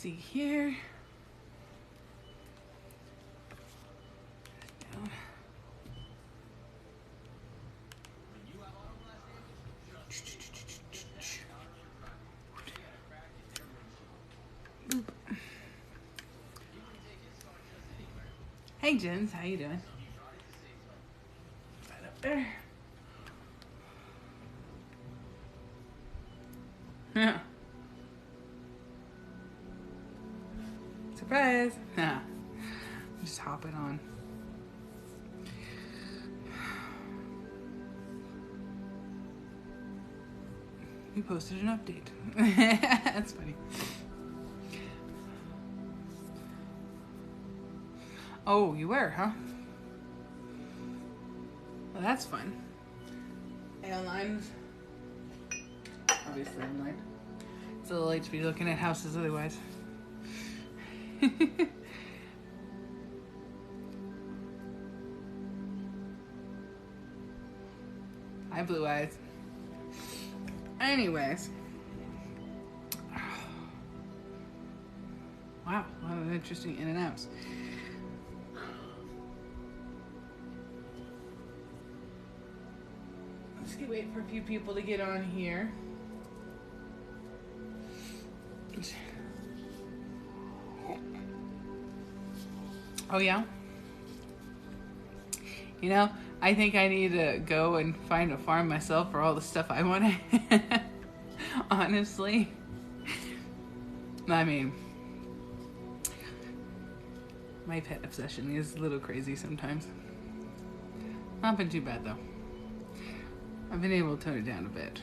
see here. Boop. Hey, Jens, how you doing? Right up there. Yeah. Surprise! Nah. I'm just hopping on. We posted an update. That's funny. Oh, you were, huh? Well, that's fun. Airlines. Obviously, online. It's a little late to be looking at houses otherwise. Hi, Blue Eyes. Anyways. Wow, a lot of interesting in and outs. Let's wait for a few people to get on here. Oh yeah? You know, I think I need to go and find a farm myself for all the stuff I want to. Honestly. I mean, my pet obsession is a little crazy sometimes. Not been too bad though. I've been able to tone it down a bit.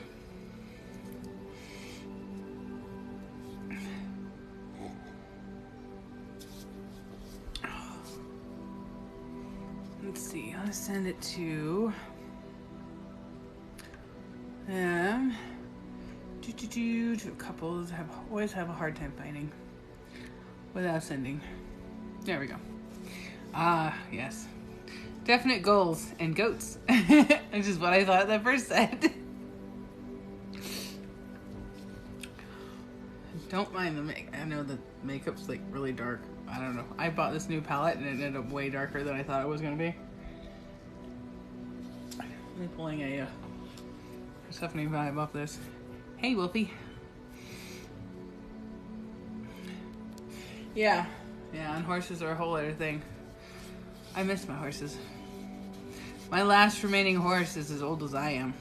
Let's see, I'll send it to to couples always have a hard time finding without sending. There we go. Ah, yes. Definite goals and goats, which is what I thought that first said. Don't mind the make. I know the makeup's like really dark. I don't know. I bought this new palette and it ended up way darker than I thought it was gonna be. I'm pulling a Persephone vibe off this. Hey, Wolfie. Yeah, and horses are a whole other thing. I miss my horses. My last remaining horse is as old as I am.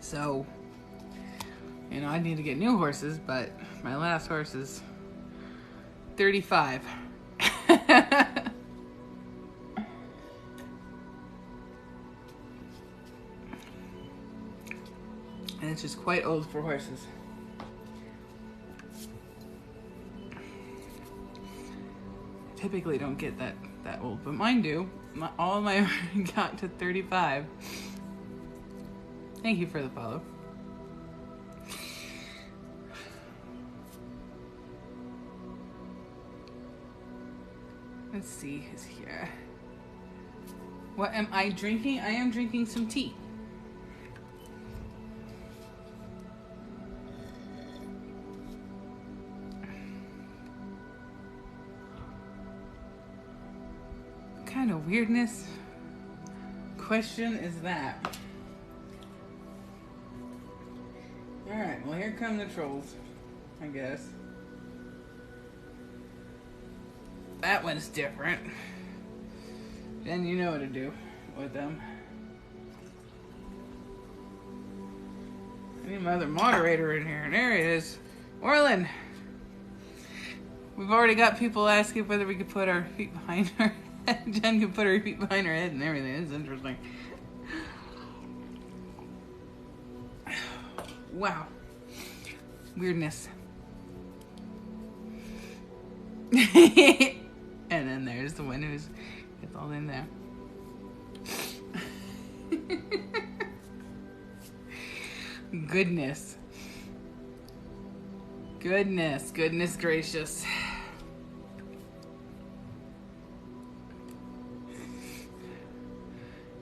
So, you know, I need to get new horses, but my last horse is 35. And it's just quite old for horses. Typically don't get that old, but mine do. All of my got to 35. Thank you for the follow. Let's see who's here. What am I drinking? I am drinking some tea. What kind of weirdness question is that? Alright, well here come the trolls, I guess. That one's different. Then you know what to do with them. I need my other moderator in here, and there he is. Orlin! We've already got people asking whether we could put our feet behind her head. Jen can put her feet behind her head and everything. It's interesting. Wow. Weirdness. And then there's the one who's it's all in there. Goodness. Goodness gracious.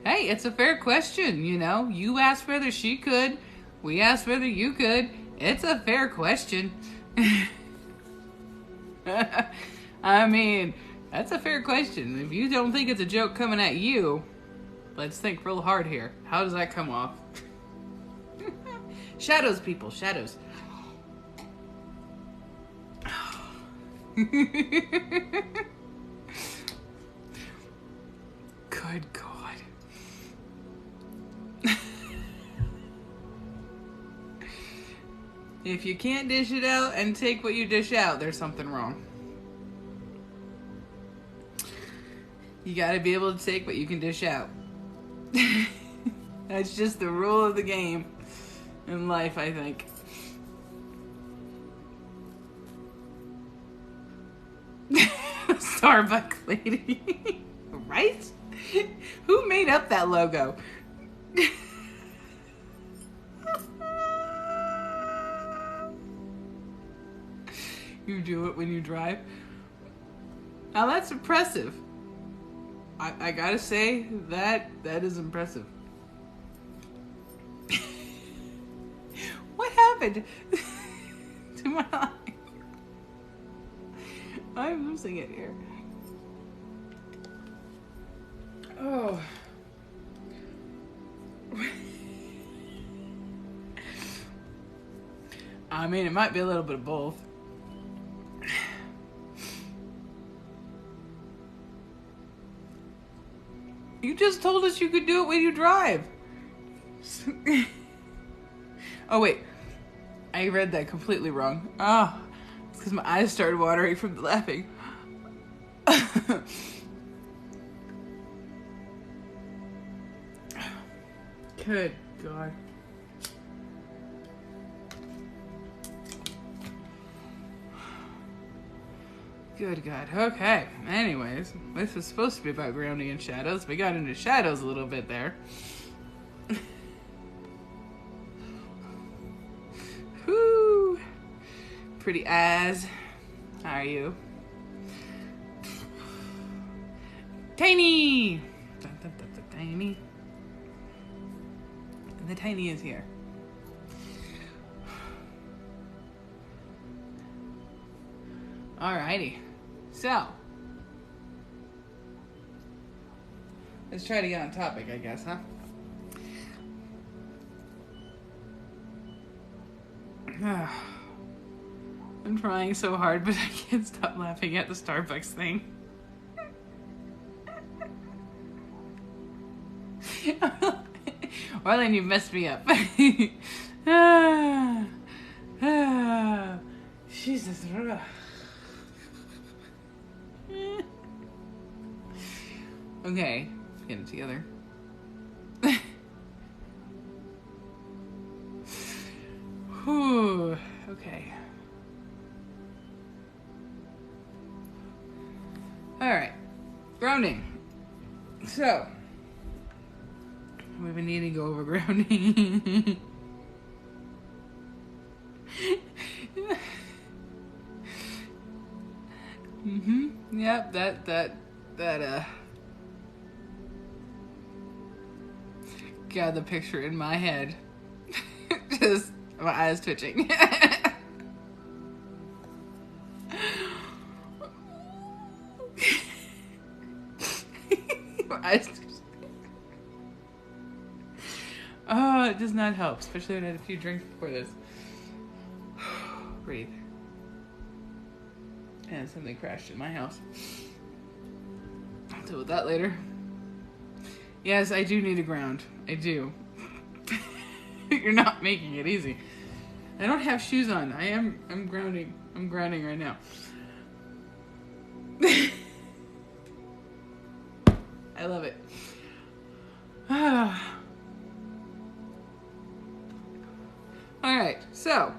Hey, it's a fair question, you know. You asked whether she could. We asked whether you could. It's a fair question. I mean, that's a fair question. If you don't think it's a joke coming at you, let's think real hard here. How does that come off? Shadows, people, shadows. Good God. If you can't dish it out and take what you dish out, there's something wrong. You gotta be able to take what you can dish out. That's just the rule of the game in life, I think. Starbucks lady. Right? Who made up that logo? You do it when you drive. Now that's impressive. I gotta say that is impressive. What happened to my life? I'm losing it here. Oh. I mean, it might be a little bit of both. You just told us you could do it when you drive. Oh, wait. I read that completely wrong. Oh, it's because my eyes started watering from the laughing. Good God. Good God. Okay. Anyways, this was supposed to be about grounding and shadows. We got into shadows a little bit there. Whoo! Pretty eyes. How are you? Tiny! Tiny. The tiny is here. Alrighty. So, let's try to get on topic, I guess, huh? I'm trying so hard, but I can't stop laughing at the Starbucks thing. Marlene, you messed me up. Jesus. Okay, get it together. Whew, okay. Alright, grounding. So, we've been needing to go over grounding. Yep, that got the picture in my head. Just my eyes twitching. My eyes twitching. Oh, it does not help, especially when I had a few drinks before this. Breathe. And something crashed in my house. I'll deal with that later. Yes, I do need a ground. I do. You're not making it easy. I don't have shoes on. I'm grounding. I'm grounding right now. I love it. Alright, so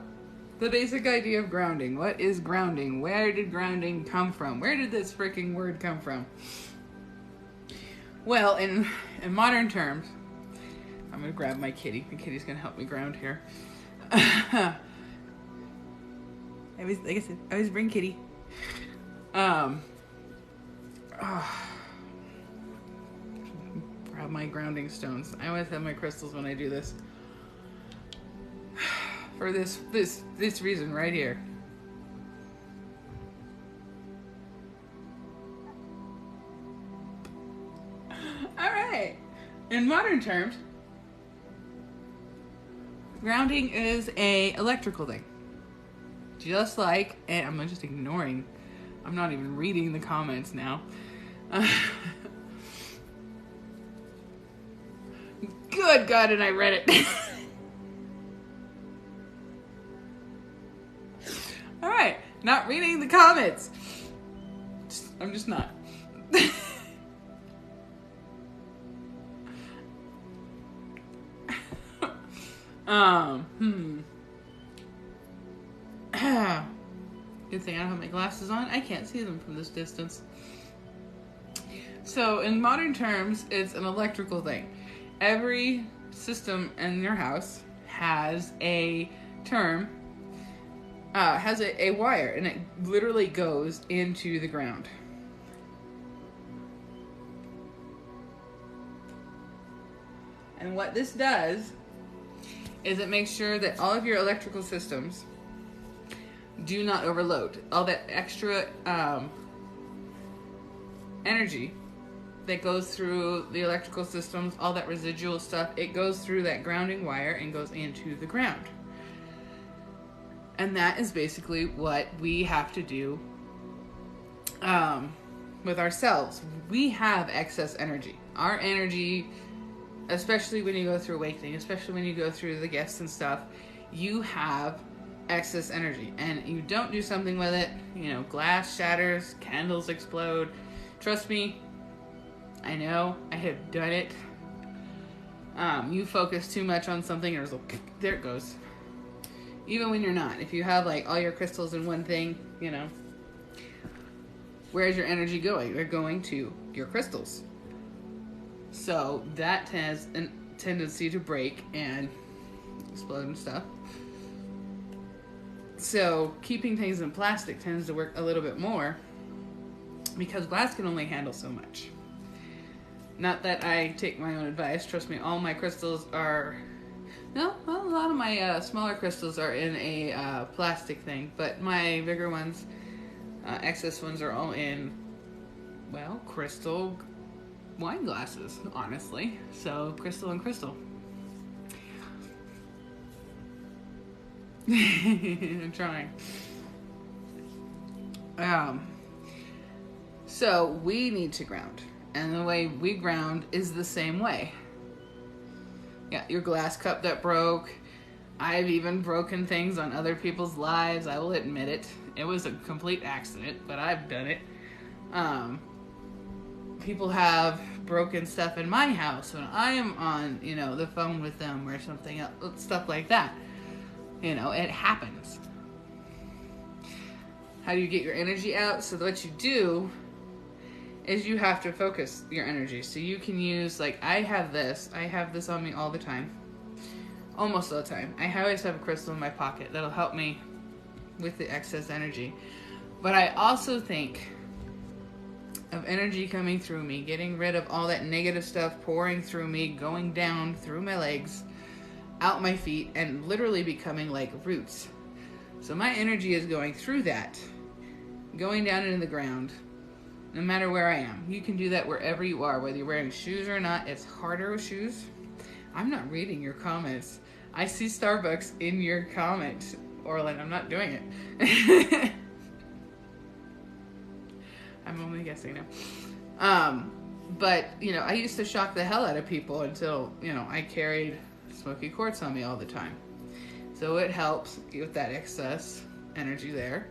the basic idea of grounding. What is grounding? Where did grounding come from? Where did this freaking word come from? Well, in modern terms, I'm gonna grab my kitty. The kitty's gonna help me ground here. I always bring kitty. Grab my grounding stones. I always have my crystals when I do this. For this reason right here. modern terms, grounding is a electrical thing. Just like, and I'm just ignoring, I'm not even reading the comments now. Good God, and I read it. All right, not reading the comments. I'm just not. Good thing I don't have my glasses on. I can't see them from this distance. So in modern terms, it's an electrical thing. Every system in your house has a term, has a wire, and it literally goes into the ground. And what this does is it makes sure that all of your electrical systems do not overload. All that extra energy that goes through the electrical systems, all that residual stuff, it goes through that grounding wire and goes into the ground. And that is basically what we have to do with ourselves. We have excess energy. Our energy, especially when you go through awakening, especially when you go through the gifts and stuff, you have excess energy, and you don't do something with it, you know, glass shatters, candles explode. Trust me, I know, I have done it. You focus too much on something and it's like, there it goes. Even when you're not. If you have like all your crystals in one thing, you know, where's your energy going? They're going to your crystals. So that has a tendency to break and explode and stuff. So keeping things in plastic tends to work a little bit more because glass can only handle so much. Not that I take my own advice. Trust me, all my crystals are... No, well, a lot of my smaller crystals are in a plastic thing, but my bigger ones, excess ones, are all in, well, crystal wine glasses, honestly. So, crystal and crystal. I'm trying. So we need to ground, and the way we ground is the same way. Yeah, your glass cup that broke. I've even broken things on other people's lives. I will admit it. It was a complete accident, but I've done it. People have broken stuff in my house when I am on, you know, the phone with them or something else, stuff like that. You know, it happens. How do you get your energy out? So what you do is you have to focus your energy. So you can use, like, I have this on me all the time. Almost all the time. I always have a crystal in my pocket that'll help me with the excess energy. But I also think of energy coming through me, getting rid of all that negative stuff pouring through me, going down through my legs, out my feet, and literally becoming like roots. So my energy is going through that, going down into the ground, no matter where I am. You can do that wherever you are, whether you're wearing shoes or not. It's harder with shoes. I'm not reading your comments. I see Starbucks in your comment, Orlin. I'm not doing it. I'm only guessing now. But, you know, I used to shock the hell out of people until, you know, I carried smoky quartz on me all the time. So it helps with that excess energy there.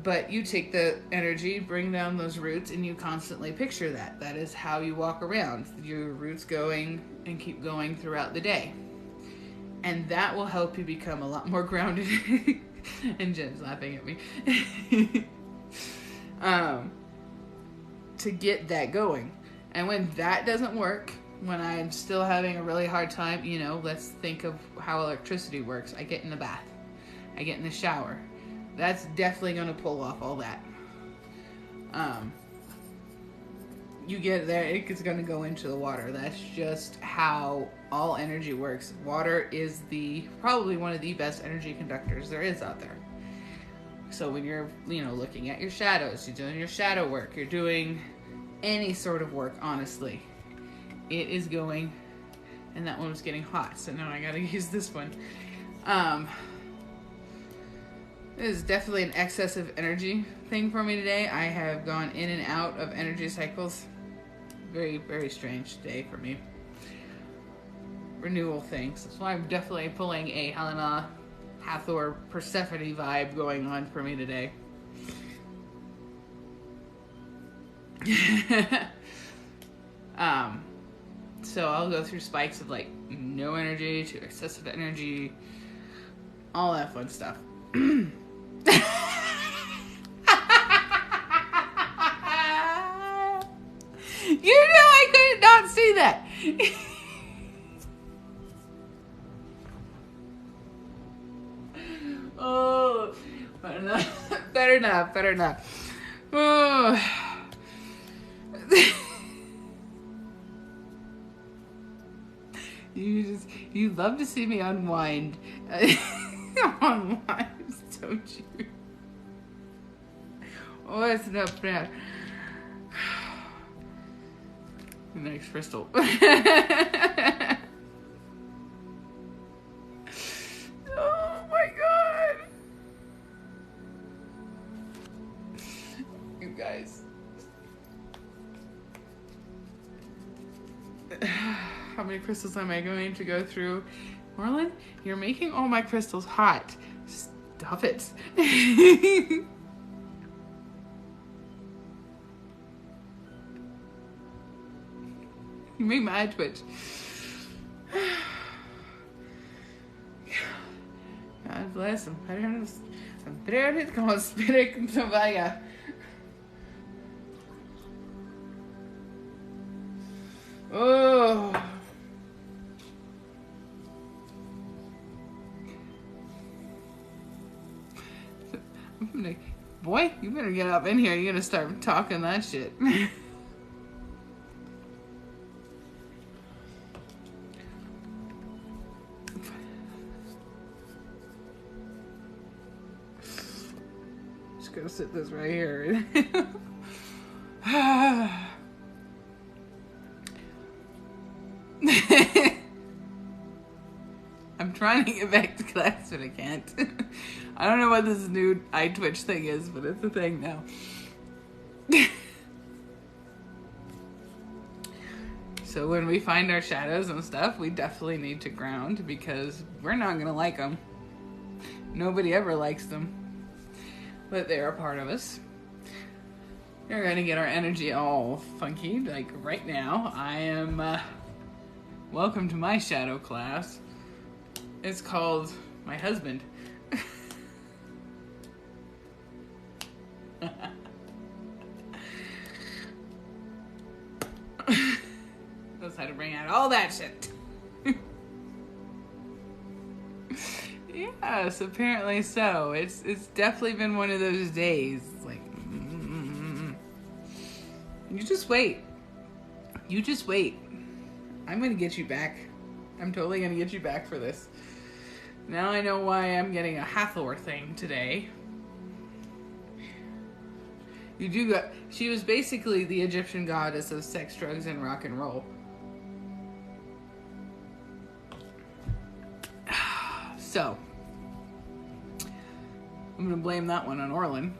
But you take the energy, bring down those roots, and you constantly picture that. That is how you walk around. Your roots going and keep going throughout the day. And that will help you become a lot more grounded. And Jen's laughing at me. To get that going. And when that doesn't work, when I'm still having a really hard time, you know, let's think of how electricity works. I get in the bath. I get in the shower. That's definitely going to pull off all that. You get there, it's going to go into the water. That's just how all energy works. Water is probably one of the best energy conductors there is out there. So when you're, you know, looking at your shadows, you're doing your shadow work, you're doing any sort of work, honestly. it is going, and that one was getting hot, so now I gotta use this one. It is definitely an excess of energy thing for me today. I have gone in and out of energy cycles. Very, very strange day for me. Renewal things. That's why I'm definitely pulling a Helena, Hathor, Persephone vibe going on for me today. So I'll go through spikes of like no energy to excessive energy, all that fun stuff. You know I could not see that. Oh, better enough. Oh. You love to see me unwind. Unwind, don't you? Oh, it's not bad. Next crystal. Oh my god. You guys. How many crystals am I going to go through? Marlon, you're making all my crystals hot. Stop it. You make my eye twitch. God bless him. Spirit como spirit no vaya. Oh. Boy, you better get up in here. You're gonna start talking that shit. Just gonna sit this right here. I'm trying to get back to class, but I can't. I don't know what this new eye twitch thing is, but it's a thing now. So when we find our shadows and stuff, we definitely need to ground because we're not going to like them. Nobody ever likes them, but they're a part of us. We're going to get our energy all funky. Like right now, I am... welcome to my shadow class. It's called My Husband. Knows how to bring out all that shit. Yes, apparently so. It's definitely been one of those days. Like, you just wait. You just wait. I'm gonna get you back. I'm totally gonna get you back for this. Now I know why I'm getting a Hathor thing today. You do got... She was basically the Egyptian goddess of sex, drugs, and rock and roll. So, I'm gonna blame that one on Orlin.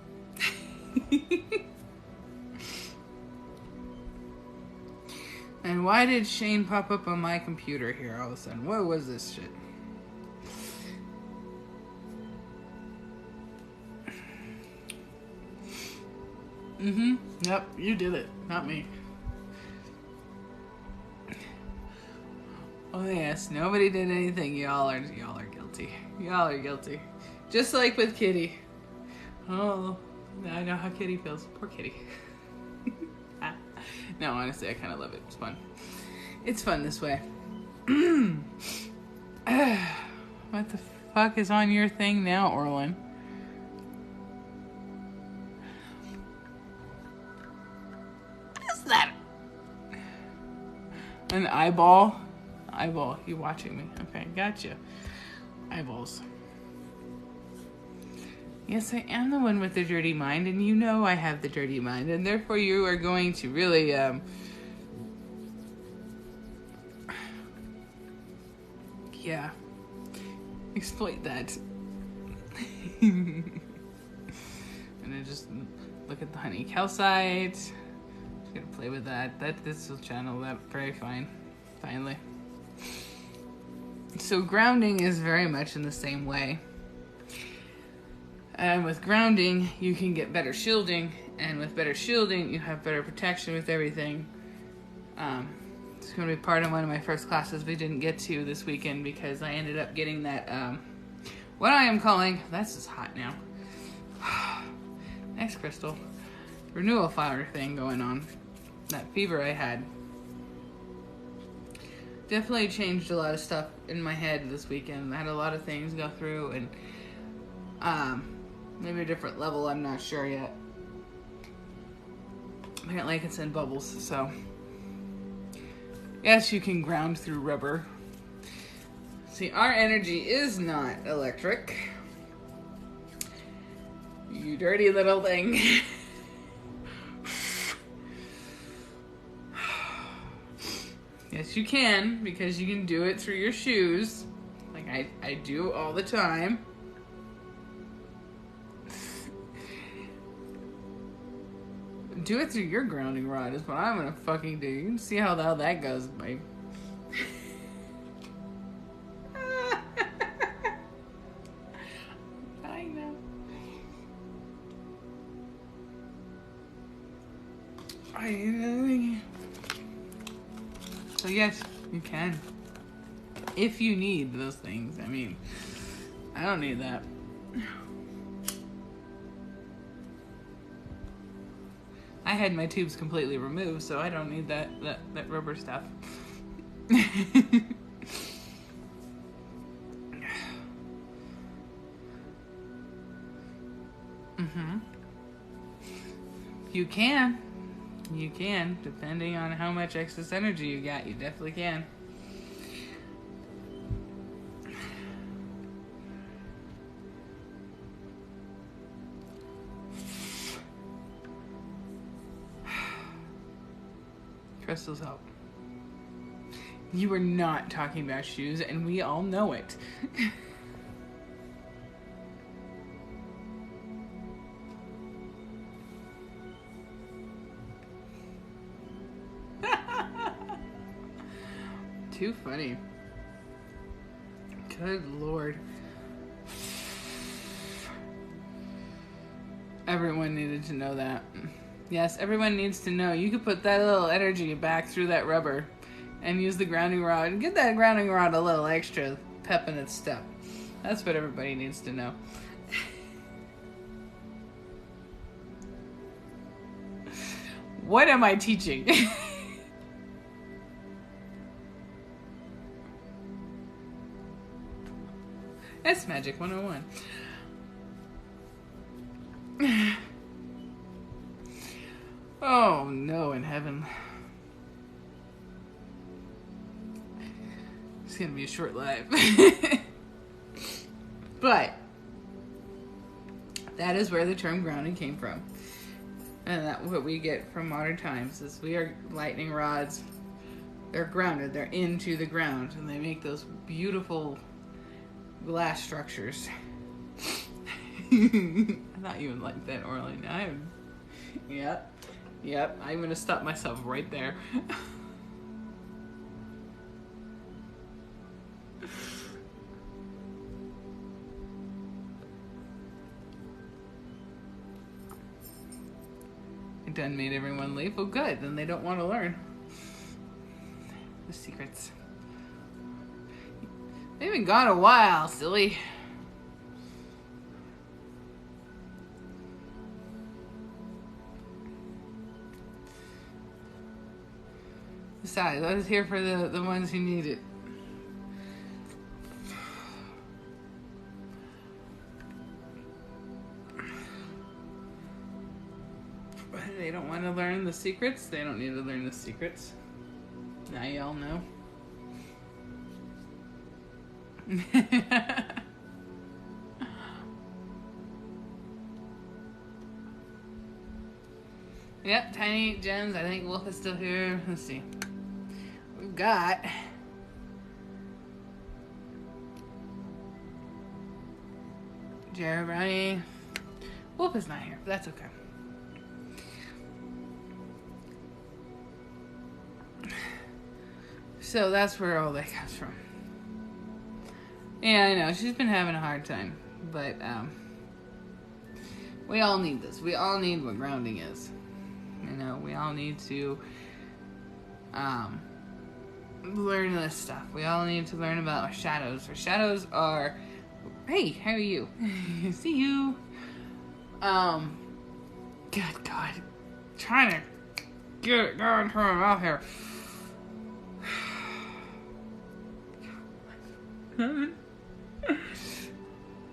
And why did Shane pop up on my computer here all of a sudden? What was this shit? Yep, you did it, not me. Oh yes, nobody did anything. Y'all are guilty. Y'all are guilty. Just like with Kitty. Oh, I know how Kitty feels. Poor Kitty. No, honestly, I kind of love it. It's fun. It's fun this way. What the fuck is on your thing now, Orlin? What is that? An eyeball? Eyeball, you watching me. Okay, gotcha. Eyeballs. Yes, I am the one with the dirty mind, and you know I have the dirty mind, and therefore you are going to really, exploit that. And then just look at the honey calcite. Just gonna play with that. This will channel that very finely. So grounding is very much in the same way. And with grounding, you can get better shielding, and with better shielding, you have better protection with everything. It's going to be part of one of my first classes we didn't get to this weekend because I ended up getting that, what I am calling, that's just hot now. Nice crystal. Renewal fire thing going on. That fever I had. Definitely changed a lot of stuff in my head this weekend. I had a lot of things go through, and maybe a different level, I'm not sure yet. Apparently I can send bubbles, so yes, you can ground through rubber. See, our energy is not electric. You dirty little thing. Yes, you can, because you can do it through your shoes, like I do all the time. Do it through your grounding rod is what I'm gonna fucking do. You can see how that goes, babe. I know. So yes, you can. If you need those things. I mean, I don't need that. I had my tubes completely removed, so I don't need that rubber stuff. You can. You can, depending on how much excess energy you got. You definitely can. Crystals help. You were not talking about shoes, and we all know it. Too funny. Good Lord. Everyone needed to know that. Yes, everyone needs to know. You could put that little energy back through that rubber and use the grounding rod and give that grounding rod a little extra pep in its step. That's what everybody needs to know. What am I teaching? That's Magic 101. Oh no, in heaven. It's gonna be a short life. But that is where the term grounding came from. And that's what we get from modern times is we are lightning rods. They're grounded, they're into the ground, and they make those beautiful glass structures. I thought you would like that, Orly. Yep, I'm gonna stop myself right there. It done made everyone leave. Well, good, then they don't want to learn the secrets. They've been gone a while, silly. Besides, I was here for the ones who need it. They don't want to learn the secrets. They don't need to learn the secrets. Now y'all know. Yep, Tiny Gems. I think Wolf is still here. Let's see. We've got Jeremy. Wolf is not here. That's okay. So that's where all that comes from. Yeah, I know. She's been having a hard time. But, we all need this. We all need what grounding is. You know, we all need to, learn this stuff. We all need to learn about our shadows. Our shadows are... Hey, how are you? See you. Good God. Trying to get it going from my mouth here.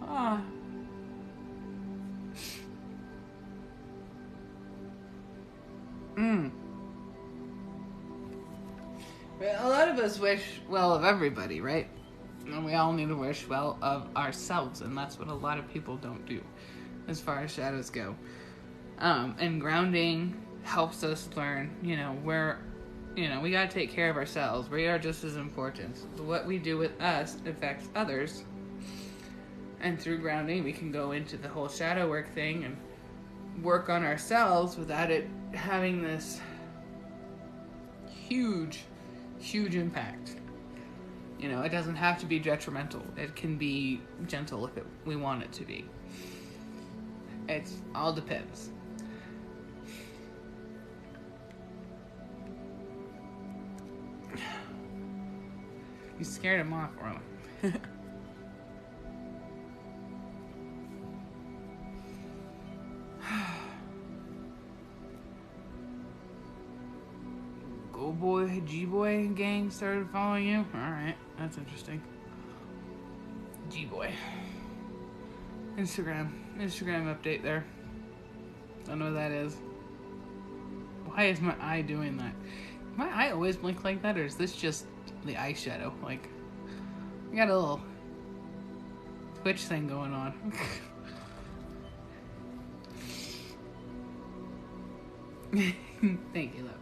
Ah. Well, a lot of us wish well of everybody, right? And we all need to wish well of ourselves, and that's what a lot of people don't do as far as shadows go. And grounding helps us learn, we gotta take care of ourselves. We are just as important. What we do with us affects others. And through grounding, we can go into the whole shadow work thing and work on ourselves without it having this huge impact. It doesn't have to be detrimental. It can be gentle if we want it to be. It all depends. You scared him off, Ron. Go boy, G-boy gang started following you? Alright, that's interesting. G-boy. Instagram update there. Don't know what that is. Why is my eye doing that? My eye always blink like that, or is this just the eyeshadow? Like, I got a little twitch thing going on. Thank you, love.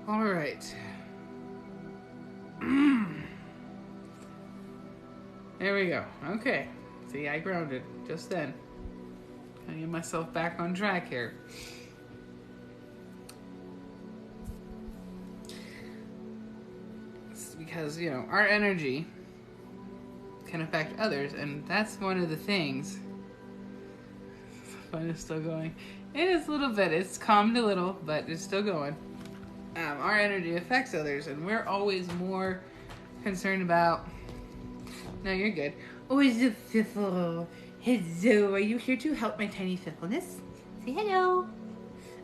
All right. There we go. Okay. See, I grounded just then. Gotta get myself back on track here. It's because, our energy can affect others, and that's one of the things. Fun is still going. It is a little bit. It's calmed a little, but it's still going. Our energy affects others, and we're always more concerned about... No, you're good. Oh, it's a fiffle. Hello, are you here to help my tiny fiffleness? Say hello.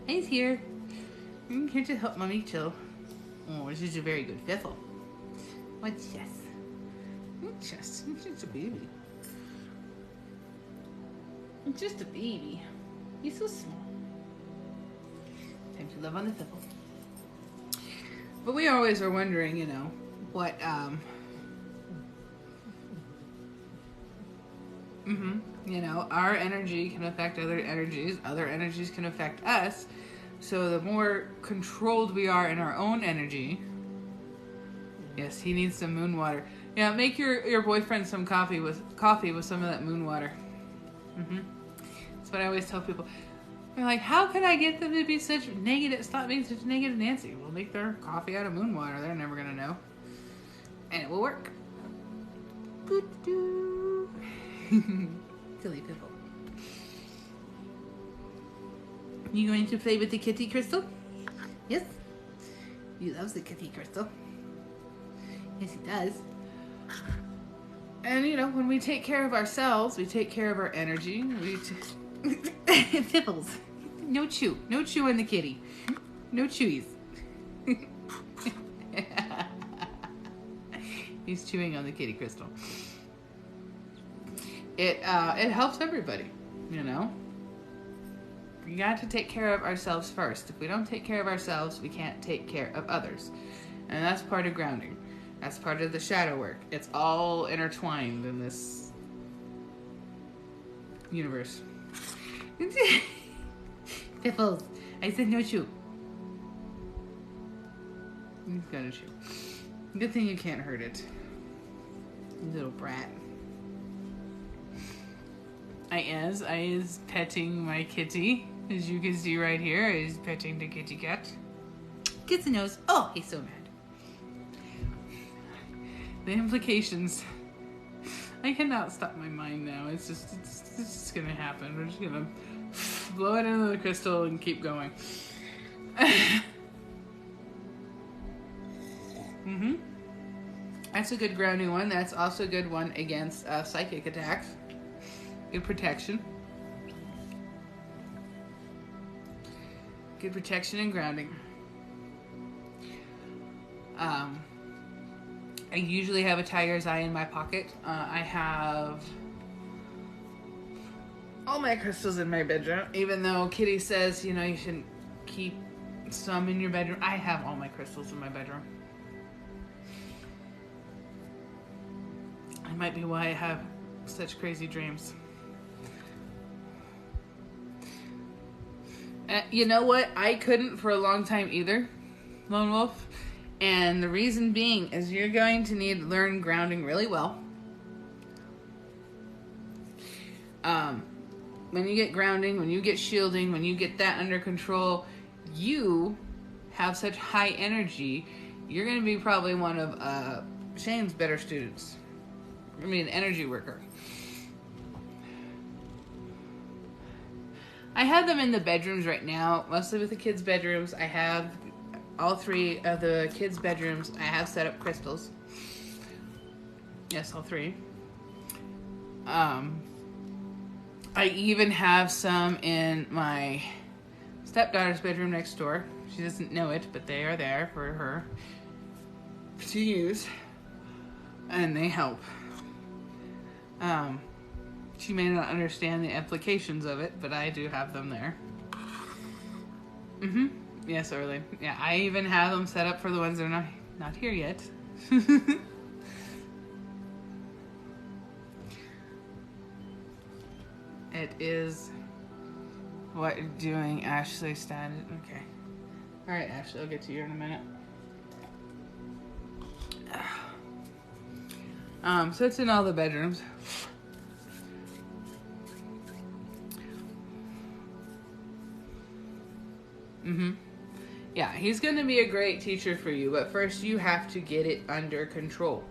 He's here. I'm here to help Mommy chill. Oh, this is a very good fiffle. What's this? It's just a baby. It's just a baby. He's so small. Time to love on the fiffle. But we always are wondering, what, our energy can affect other energies can affect us. So the more controlled we are in our own energy, yes, he needs some moon water. Yeah, make your boyfriend some coffee with some of that moon water. That's what I always tell people. They're like, how can I get them to be stop being such negative Nancy? We'll make their coffee out of moon water. They're never gonna know. And it will work. Silly people. You going to play with the kitty, Crystal? Yes? He loves the kitty, Crystal. Yes, he does. And, when we take care of ourselves, we take care of our energy. Pipples. No chew. No chew on the kitty. No chewies. He's chewing on the kitty, Crystal. It helps everybody, We got to take care of ourselves first. If we don't take care of ourselves, we can't take care of others. And that's part of grounding. That's part of the shadow work. It's all intertwined in this universe. Piffles, I said no shoe. He's got a shoe. Good thing you can't hurt it. Little brat. I is petting my kitty. As you can see right here, I is petting the kitty cat. Gets the nose. Oh, he's so mad. The implications. I cannot stop my mind now. It's just gonna happen. We're just gonna blow it into the crystal and keep going. That's a good grounding one. That's also a good one against psychic attacks. Good protection. Good protection and grounding. I usually have a tiger's eye in my pocket. I have all my crystals in my bedroom. Even though Kitty says, you know, you shouldn't keep some in your bedroom. I have all my crystals in my bedroom. That might be why I have such crazy dreams. You know what? I couldn't for a long time either, Lone Wolf. And the reason being is you're going to need to learn grounding really well. When you get grounding, when you get shielding, when you get that under control, you have such high energy, you're going to be probably one of Shane's better students. I mean, an energy worker. I have them in the bedrooms right now, mostly with the kids' bedrooms. I have all 3 of the kids' bedrooms. I have set up crystals. Yes, all 3. I even have some in my stepdaughter's bedroom next door. She doesn't know it, but they are there for her to use. And they help. She may not understand the implications of it, but I do have them there. Yes, Orly. Yeah, I even have them set up for the ones that are not here yet. It is what you're doing, Ashley. Stand. Okay. All right, Ashley. I'll get to you in a minute. So it's in all the bedrooms. Yeah, he's going to be a great teacher for you, but first you have to get it under control.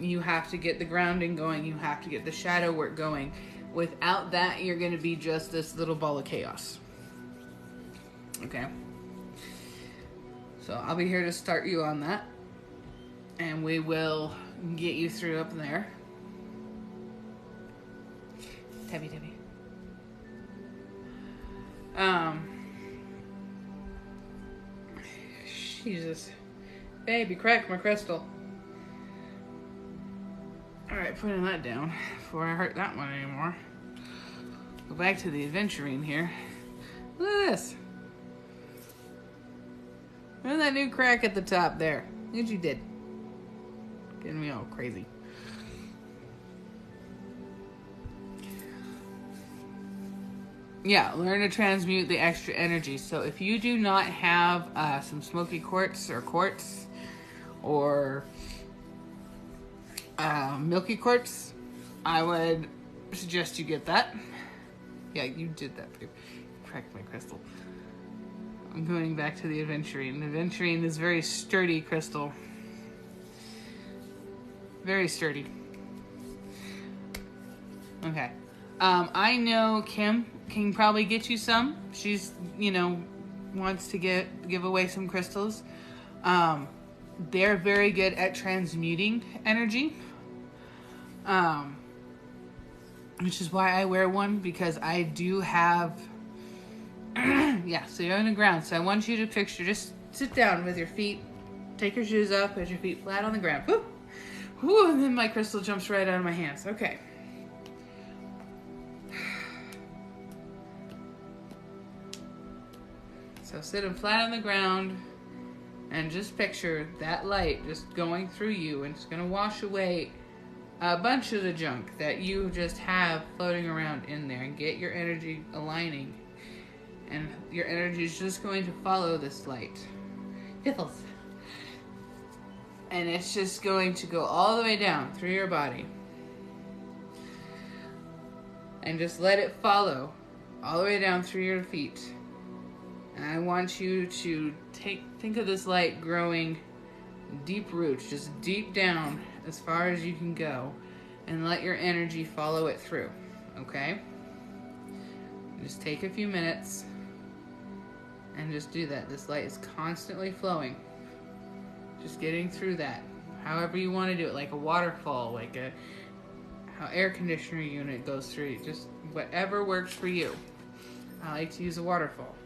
You have to get the grounding going. You have to get the shadow work going. Without that, you're going to be just this little ball of chaos. Okay? So I'll be here to start you on that. And we will get you through up there. Tabby. Jesus. Baby, crack my crystal. Alright, putting that down before I hurt that one anymore. Go back to the adventuring here. Look at this. Look at that new crack at the top there. Look what you did. Getting me all crazy. Yeah, learn to transmute the extra energy. So if you do not have some smoky quartz or milky quartz, I would suggest you get that. Yeah, you did that, babe. Cracked my crystal. I'm going back to the aventurine. The aventurine is very sturdy crystal. Very sturdy. Okay. I know Kim can probably get you some. She's, wants to give away some crystals. They're very good at transmuting energy. Which is why I wear one, because I do have... yeah, so you're on the ground. So I want you to picture, just sit down with your feet, take your shoes off, put your feet flat on the ground. Whoop! Whoo, and then my crystal jumps right out of my hands. Okay. So sitting flat on the ground and just picture that light just going through you, and it's going to wash away a bunch of the junk that you just have floating around in there and get your energy aligning. And your energy is just going to follow this light. Piffles. And it's just going to go all the way down through your body. And just let it follow all the way down through your feet. And I want you to think of this light growing deep roots, just deep down as far as you can go, and let your energy follow it through, okay? Just take a few minutes and just do that. This light is constantly flowing. Just getting through that. However you want to do it, like a waterfall, like how air conditioner unit goes through, just whatever works for you. I like to use a waterfall.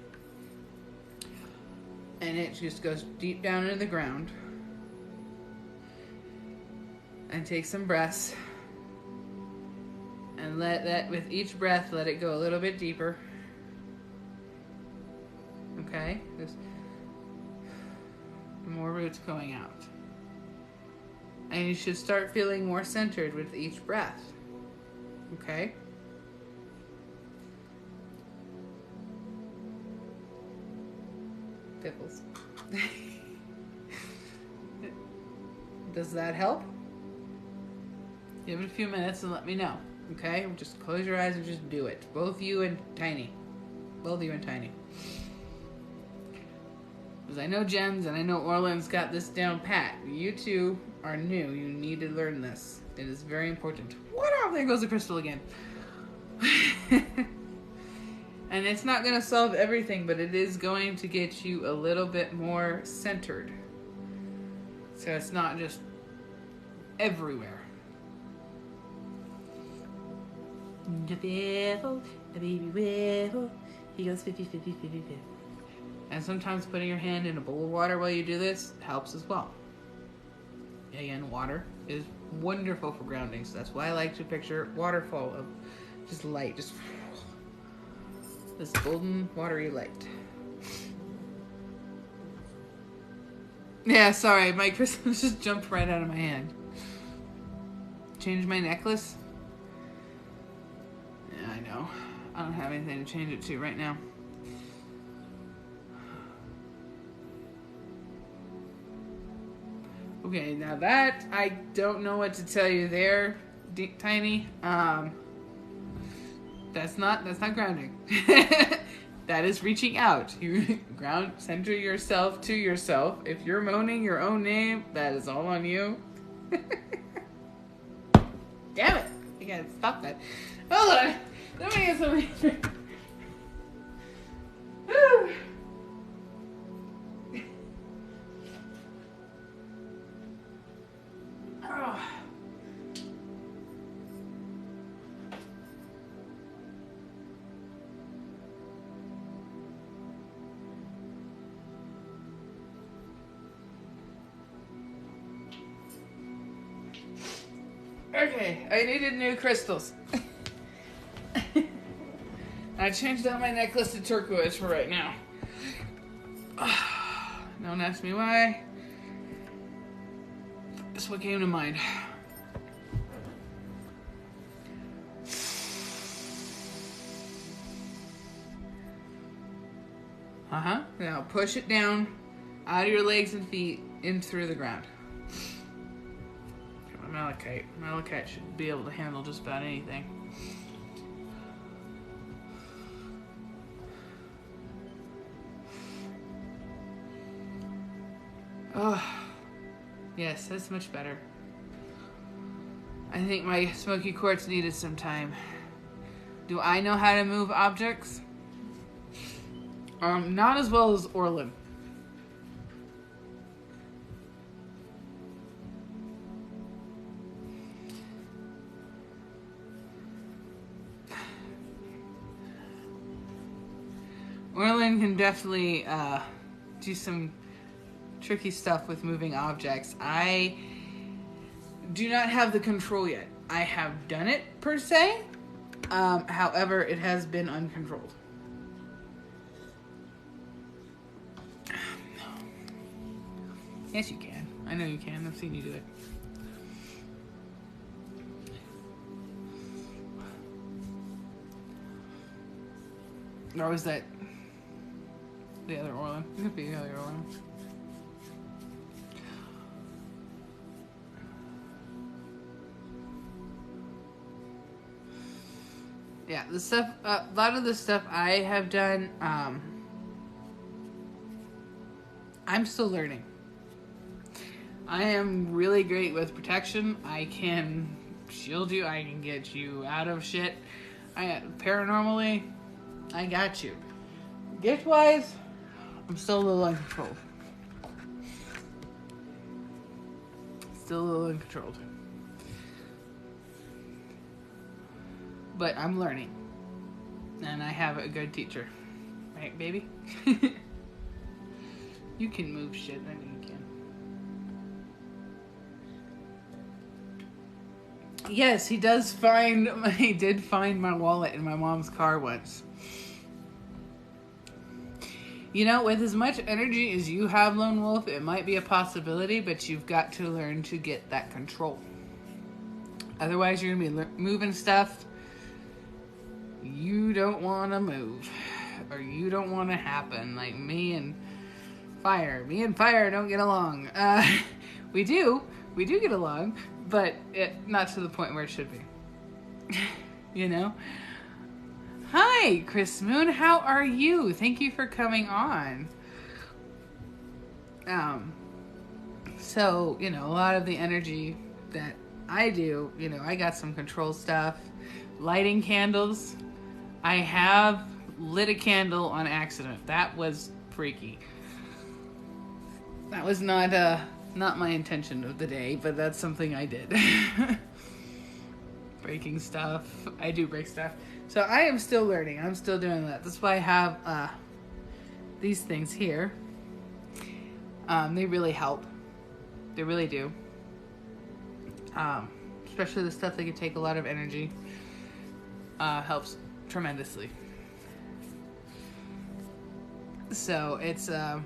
And it just goes deep down into the ground. And take some breaths. And let that, with each breath, let it go a little bit deeper. Okay? Just more roots going out. And you should start feeling more centered with each breath. Okay? Pickles. Does that help? Give it a few minutes and let me know. Okay? Just close your eyes and just do it. Both you and Tiny. Both you and Tiny. Because I know Jens and I know Orland's got this down pat. You two are new. You need to learn this. It is very important. What? Oh, there goes the crystal again. And it's not going to solve everything, but it is going to get you a little bit more centered. So it's not just everywhere. The devil, the baby devil, he goes 50, 50, 50, 50. And sometimes putting your hand in a bowl of water while you do this helps as well. Again, water is wonderful for grounding, so that's why I like to picture waterfall of just light, just this golden watery light. Yeah, sorry, my crystal just jumped right out of my hand. Change my necklace? Yeah, I know. I don't have anything to change it to right now. Okay, now that, I don't know what to tell you there, Tiny. That's not grounding. That is reaching out. You center yourself to yourself. If you're moaning your own name, that is all on you. Damn it! You gotta stop that. Hold on. Let me get something. Okay, I needed new crystals. I changed out my necklace to turquoise for right now. Don't ask me why. That's what came to mind. Now push it down out of your legs and feet in through the ground. Malachite. Malachite should be able to handle just about anything. Oh, yes, that's much better. I think my smoky quartz needed some time. Do I know how to move objects? Not as well as Orland. Orland can definitely do some tricky stuff with moving objects. I do not have the control yet. I have done it, per se. However, it has been uncontrolled. Yes, you can. I know you can. I've seen you do it. Or was that the other Orlin? It could be the other Orlin. Yeah, the stuff, a lot of the stuff I have done, I'm still learning. I am really great with protection. I can shield you. I can get you out of shit. Paranormally, I got you. Gift-wise, I'm still a little uncontrolled. Still a little uncontrolled. But I'm learning. And I have a good teacher. Right, baby? You can move shit. I know you can. Yes, he did find my wallet in my mom's car once. You know, with as much energy as you have, Lone Wolf, it might be a possibility, but you've got to learn to get that control. Otherwise, you're going to be moving stuff you don't want to move, or you don't want to happen. Like me and fire don't get along. We do get along, but not to the point where it should be. You know. Hi, Chris Moon. How are you? Thank you for coming on. So, you know, a lot of the energy that I do, you know, I got some control stuff. Lighting candles. I have lit a candle on accident. That was freaky. That was not my intention of the day, but that's something I did. Breaking stuff. I do break stuff. So I am still learning. I'm still doing that. That's why I have these things here. They really help. They really do. Especially the stuff that can take a lot of energy. Helps tremendously. So it's now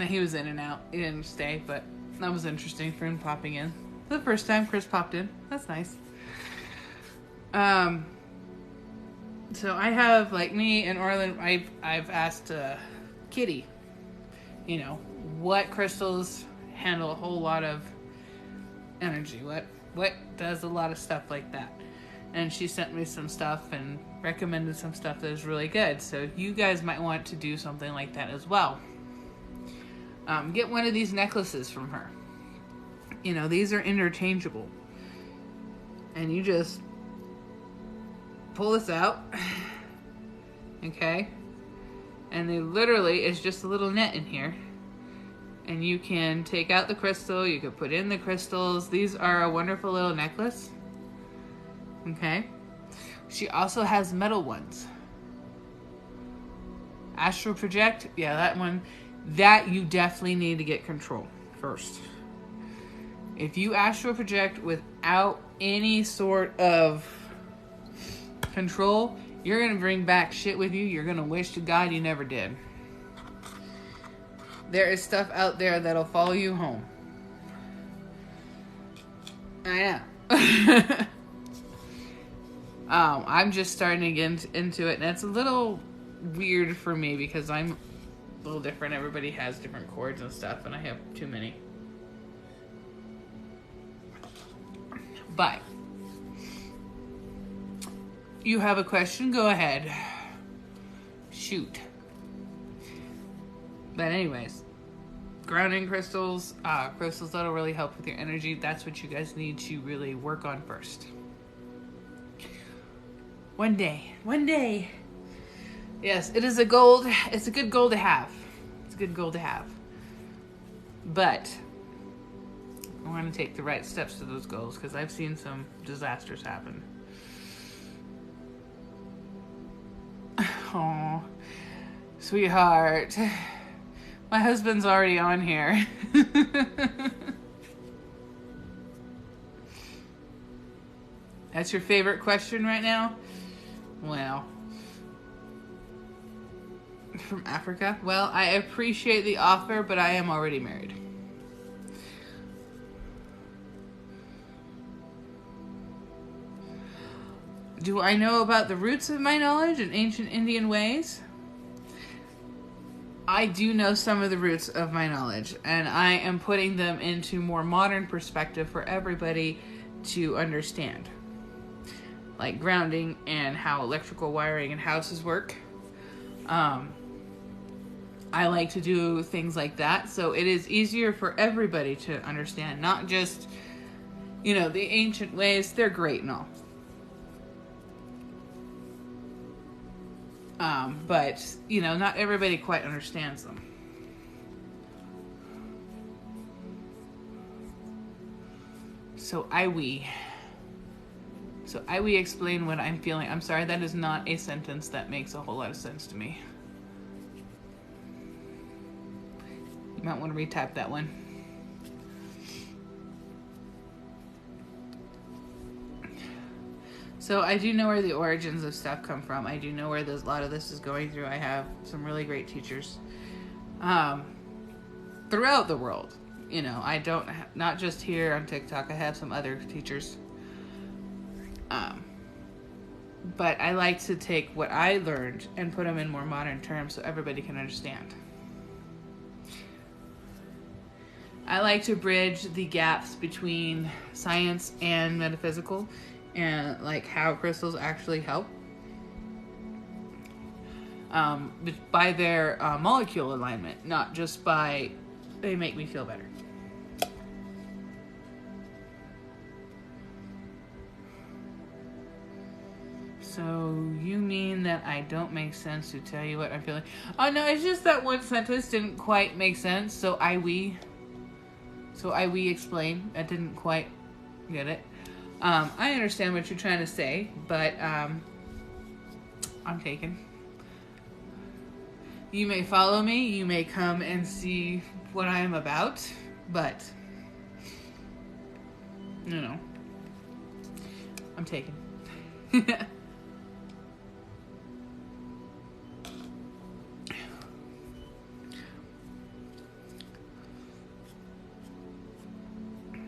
he was in and out. He didn't stay, but that was interesting for him popping in. For the first time Chris popped in. That's nice. So I have, like, me and Orlin, I've asked Kitty, you know, what crystals handle a whole lot of energy, what does a lot of stuff like that. And she sent me some stuff and recommended some stuff that is really good. So you guys might want to do something like that as well. Get one of these necklaces from her. You know, these are interchangeable. And you just pull this out. Okay? And they literally, it's just a little net in here. And you can take out the crystal. You can put in the crystals. These are a wonderful little necklace. Okay. She also has metal ones. Astral project. Yeah, that one. That you definitely need to get control first. If you astral project without any sort of control, you're going to bring back shit with you. You're going to wish to God you never did. There is stuff out there that'll follow you home. I know. I'm just starting to get into it, and it's a little weird for me because I'm a little different. Everybody has different cords and stuff, and I have too many. But you have a question? Go ahead. Shoot. But anyways, grounding crystals, crystals that'll really help with your energy. That's what you guys need to really work on first. One day. Yes, it is a gold. It's a good goal to have. It's a good goal to have. But I want to take the right steps to those goals because I've seen some disasters happen. Oh, sweetheart. My husband's already on here. That's your favorite question right now? Well, from Africa? Well, I appreciate the offer, but I am already married. Do I know about the roots of my knowledge and ancient Indian ways? I do know some of the roots of my knowledge, and I am putting them into more modern perspective for everybody to understand. Like grounding and how electrical wiring in houses work. I like to do things like that, so it is easier for everybody to understand, not just, the ancient ways. They're great and all. But, not everybody quite understands them. So I we explain what I'm feeling. I'm sorry, that is not a sentence that makes a whole lot of sense to me. You might want to retype that one. So I do know where the origins of stuff come from. I do know where a lot of this is going through. I have some really great teachers throughout the world. I don't, not just here on TikTok. I have some other teachers. But I like to take what I learned and put them in more modern terms so everybody can understand. I like to bridge the gaps between science and metaphysical, and like how crystals actually help by their molecule alignment, not just by they make me feel better. So you mean that I don't make sense to tell you what I'm feeling? Oh no, it's just that one sentence didn't quite make sense. So I explain. That didn't quite get it. I understand what you're trying to say, but I'm taken. You may follow me. You may come and see what I am about, but I'm taken.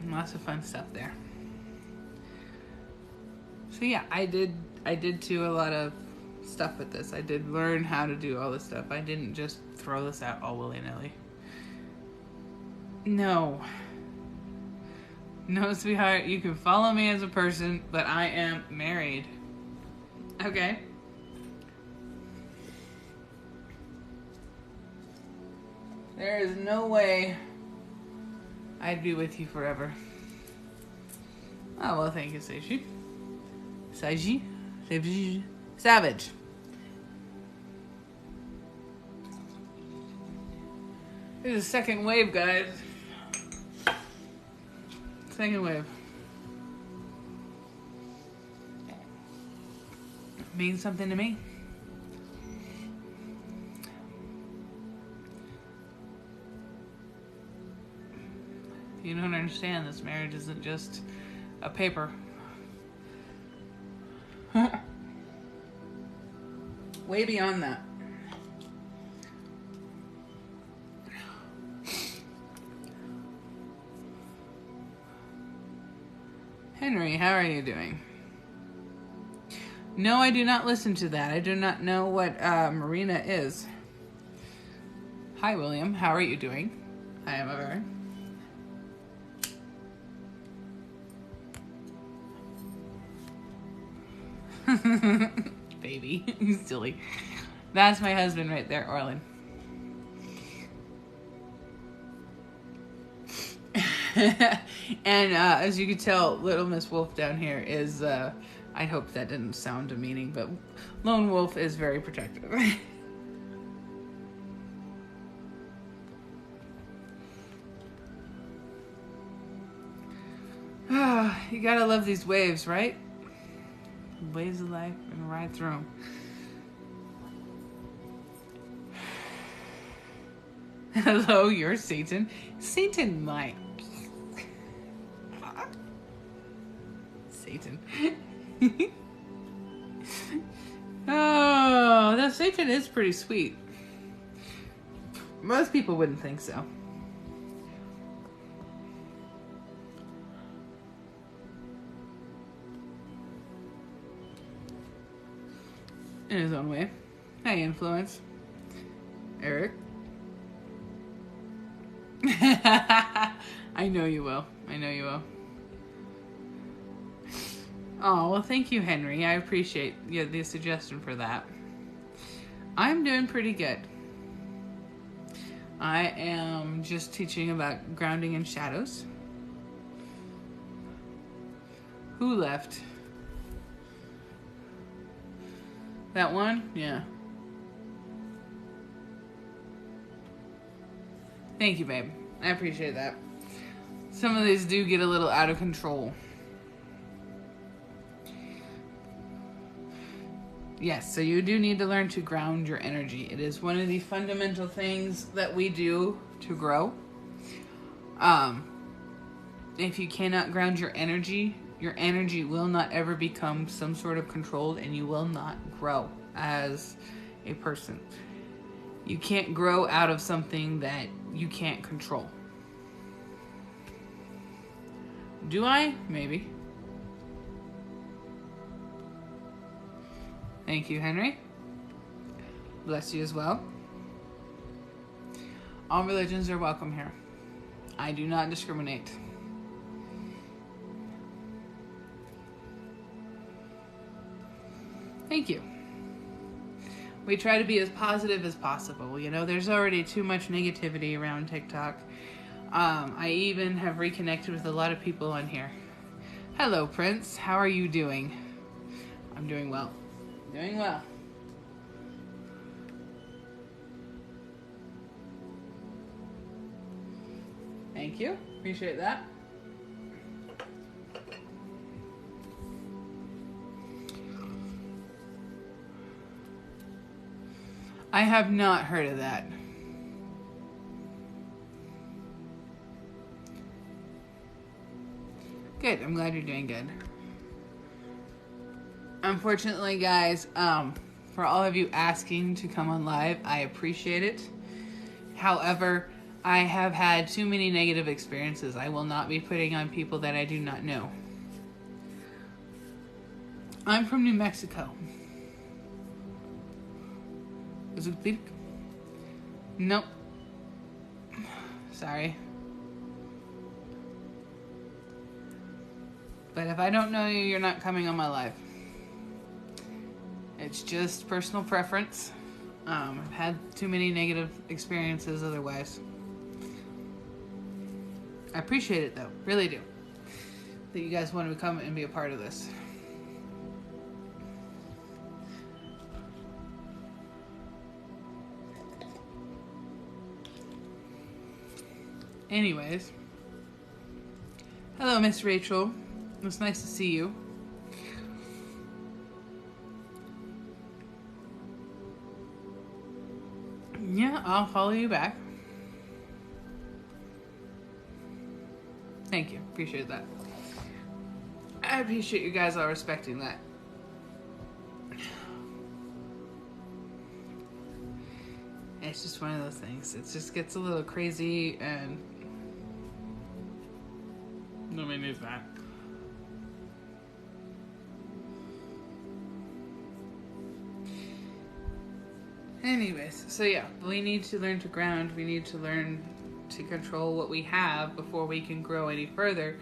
Lots of fun stuff there. So yeah, I did do a lot of stuff with this. I did learn how to do all this stuff. I didn't just throw this out all willy-nilly. No, sweetheart, you can follow me as a person, but I am married. Okay? There is no way I'd be with you forever. Oh, well, thank you, Seishi. Savage. There's a second wave, guys. Second wave. It means something to me. You don't understand, this marriage isn't just a paper. Way beyond that. Henry, how are you doing? No, I do not listen to that. I do not know what Marina is. Hi, William. How are you doing? Hi, Emma. Baby, he's silly. That's my husband right there, Orlin. And as you can tell, Little Miss Wolf down here is, I hope that didn't sound demeaning, but Lone Wolf is very protective. You gotta love these waves, right? Waves of life, we're gonna ride through them. Hello, you're Satan. Satan might. Satan. Oh, that Satan is pretty sweet. Most people wouldn't think so. in his own way. Hey, influence. Eric. I know you will. I know you will. Oh, well, thank you, Henry. I appreciate the suggestion for that. I'm doing pretty good. I am just teaching about grounding and shadows. Who left? That one? Yeah. Thank you, babe. I appreciate that. Some of these do get a little out of control. Yes, so you do need to learn to ground your energy. It is one of the fundamental things that we do to grow. If you cannot ground your energy will not ever become some sort of controlled, and you will not grow as a person. You can't grow out of something that you can't control. Do I? Maybe. Thank you, Henry. Bless you as well. All religions are welcome here. I do not discriminate. Thank you. We try to be as positive as possible. You know, there's already too much negativity around TikTok. I even have reconnected with a lot of people on here. Hello, Prince. How are you doing? I'm doing well. Doing well. Thank you. Appreciate that. I have not heard of that. Good. I'm glad you're doing good. Unfortunately, guys, for all of you asking to come on live, I appreciate it. However, I have had too many negative experiences. I will not be putting on people that I do not know. I'm from New Mexico. Is it clear? Nope. Sorry. But if I don't know you, you're not coming on my live. It's just personal preference. I've had too many negative experiences otherwise. I appreciate it though, really do. That you guys want to come and be a part of this. Anyways. Hello, Miss Rachel. It's nice to see you. Yeah, I'll follow you back. Thank you. Appreciate that. I appreciate you guys all respecting that. It's just one of those things. It just gets a little crazy and nobody needs that. Anyways, so yeah, we need to learn to ground. We need to learn to control what we have before we can grow any further.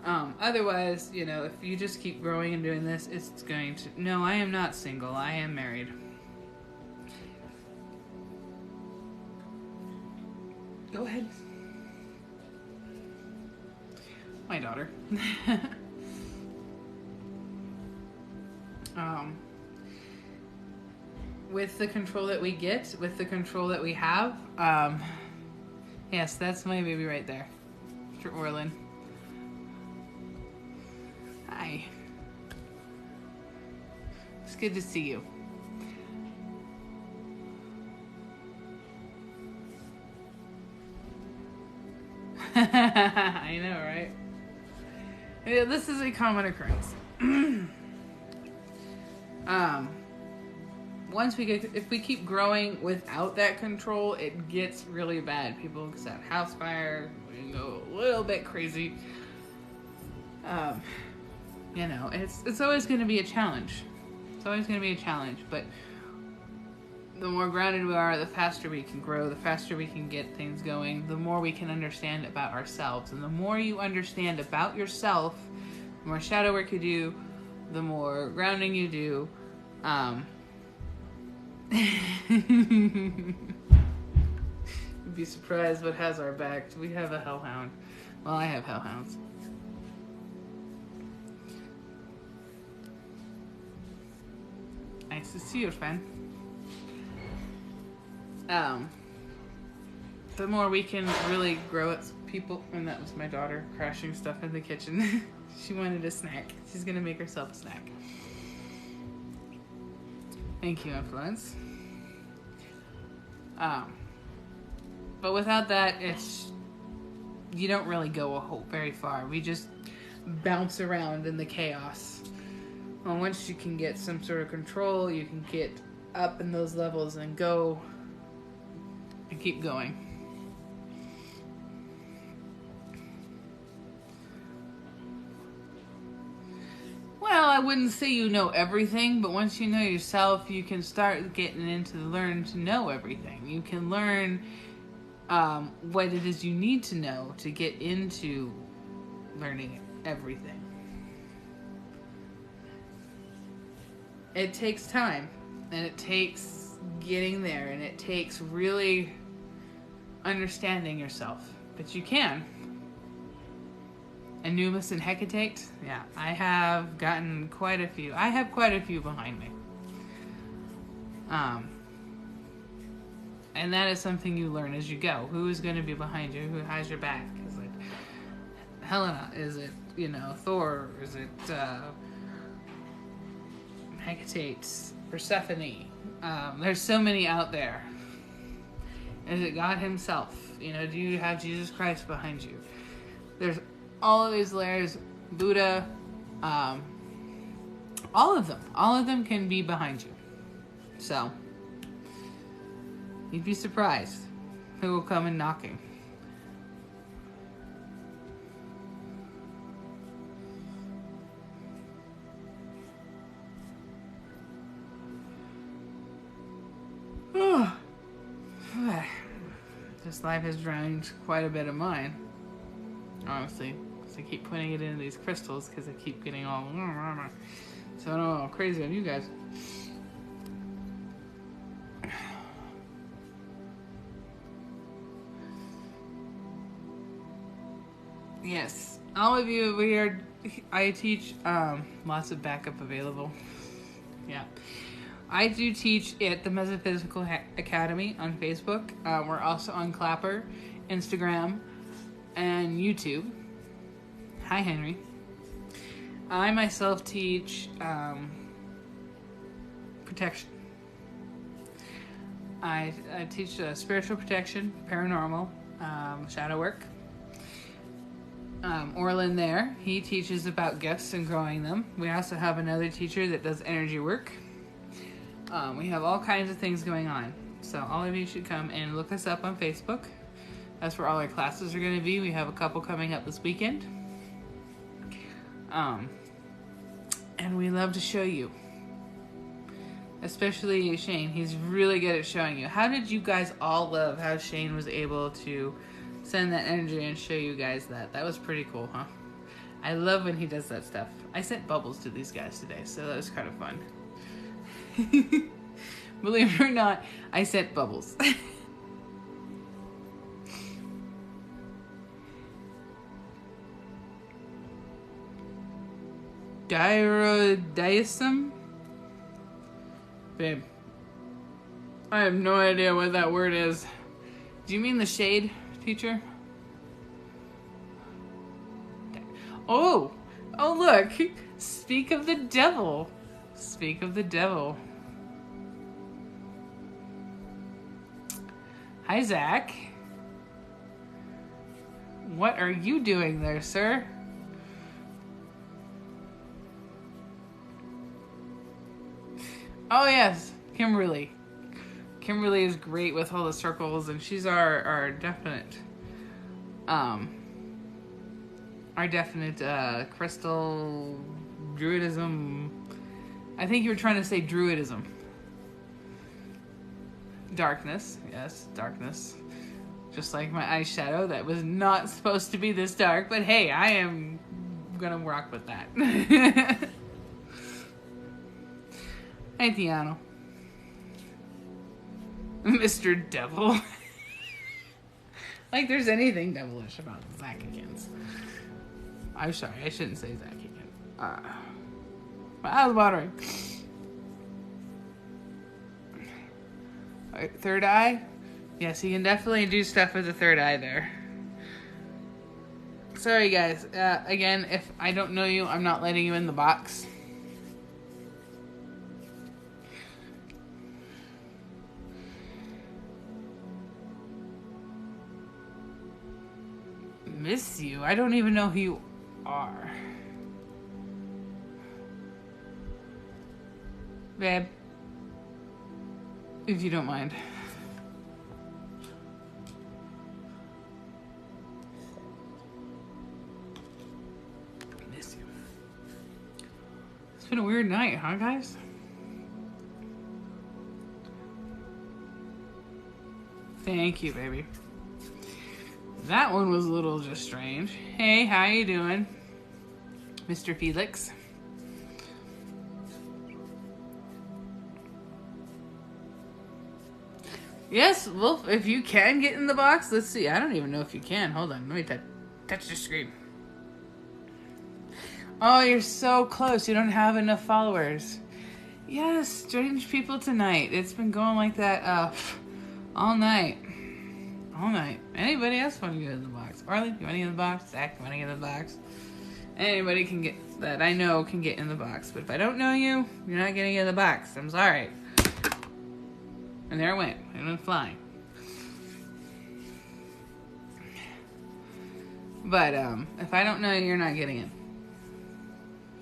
Otherwise, you know, if you just keep growing and doing this, it's going to... No, I am not single. I am married. Go ahead. My daughter. With the control that we get, with the control that we have, yes, that's my baby right there. Mr. Orlin. Hi. It's good to see you. I know, right? Yeah, this is a common occurrence. If we keep growing without that control, it gets really bad. People set house fire, we go a little bit crazy. You know, it's always going to be a challenge. It's always going to be a challenge, but the more grounded we are, the faster we can grow, the faster we can get things going, the more we can understand about ourselves. And the more you understand about yourself, the more shadow work you do, the more grounding you do. You'd be surprised what has our back. We have a hellhound. Well, I have hellhounds. Nice to see you, friend. The more we can really grow as people, and that was my daughter crashing stuff in the kitchen. She wanted a snack. She's gonna make herself a snack. Thank you, Influence. But without that, you don't really go very far. We just bounce around in the chaos. Well, once you can get some sort of control, you can get up in those levels and go and keep going. Well, I wouldn't say you know everything, but once you know yourself, you can start getting into learn to know everything. You can learn what it is you need to know to get into learning everything. It takes time, and it takes getting there, and it takes really understanding yourself. But you can. Anubis and Hecate, yeah, I have gotten quite a few. I have quite a few behind me. And that is something you learn as you go. Who is going to be behind you? Who has your back? Is it Helena? Is it, Thor? Is it Hecate? Persephone? There's so many out there. Is it God himself? Do you have Jesus Christ behind you? There's all of these layers. Buddha. All of them can be behind you. So you'd be surprised who will come in knocking. This life has drained quite a bit of mine, honestly. So I keep putting it into these crystals because I keep getting all so I don't know, crazy on you guys. Yes, all of you, I teach lots of backup available. Yeah. I do teach at the Metaphysical Academy on Facebook. We're also on Clapper, Instagram, and YouTube. Hi, Henry. I myself teach protection. I teach spiritual protection, paranormal, shadow work. Orlin there, he teaches about gifts and growing them. We also have another teacher that does energy work. We have all kinds of things going on. So all of you should come and look us up on Facebook. That's where all our classes are going to be. We have a couple coming up this weekend. And we love to show you. Especially Shane. He's really good at showing you. How did you guys all love how Shane was able to send that energy and show you guys that? That was pretty cool, huh? I love when he does that stuff. I sent bubbles to these guys today, so that was kind of fun. Believe it or not, I sent bubbles. Gyrodism? Babe, I have no idea what that word is. Do you mean the shade, teacher? Oh look, speak of the devil. Speak of the devil. Hi, Zach. What are you doing there, sir? Oh, yes, Kimberly. Kimberly is great with all the circles, and she's our definite crystal druidism I think you were trying to say druidism. Darkness. Yes, darkness. Just like my eyeshadow that was not supposed to be this dark, but hey, I am gonna rock with that. Hey, Tiano. Mr. Devil. Like there's anything devilish about Zakigans. I'm sorry, I shouldn't say Zakigan. My eyes watering. Third eye? Yes, he can definitely do stuff with the third eye there. Sorry, guys. Again, if I don't know you, I'm not letting you in the box. Miss you? I don't even know who you are. Babe. If you don't mind. Miss you. It's been a weird night, huh, guys? Thank you, baby. That one was a little just strange. Hey, how you doing? Mr. Felix. Yes, well, if you can get in the box, let's see. I don't even know if you can. Hold on, let me touch the screen. Oh, you're so close. You don't have enough followers. Yes, strange people tonight. It's been going like that all night. All night. Anybody else want to get in the box? Arlie, you want to get in the box? Zach, you want to get in the box? Anybody can get that I know can get in the box. But if I don't know you, you're not getting in the box. I'm sorry. And there it went. It went flying. But if I don't know you, you're not getting in.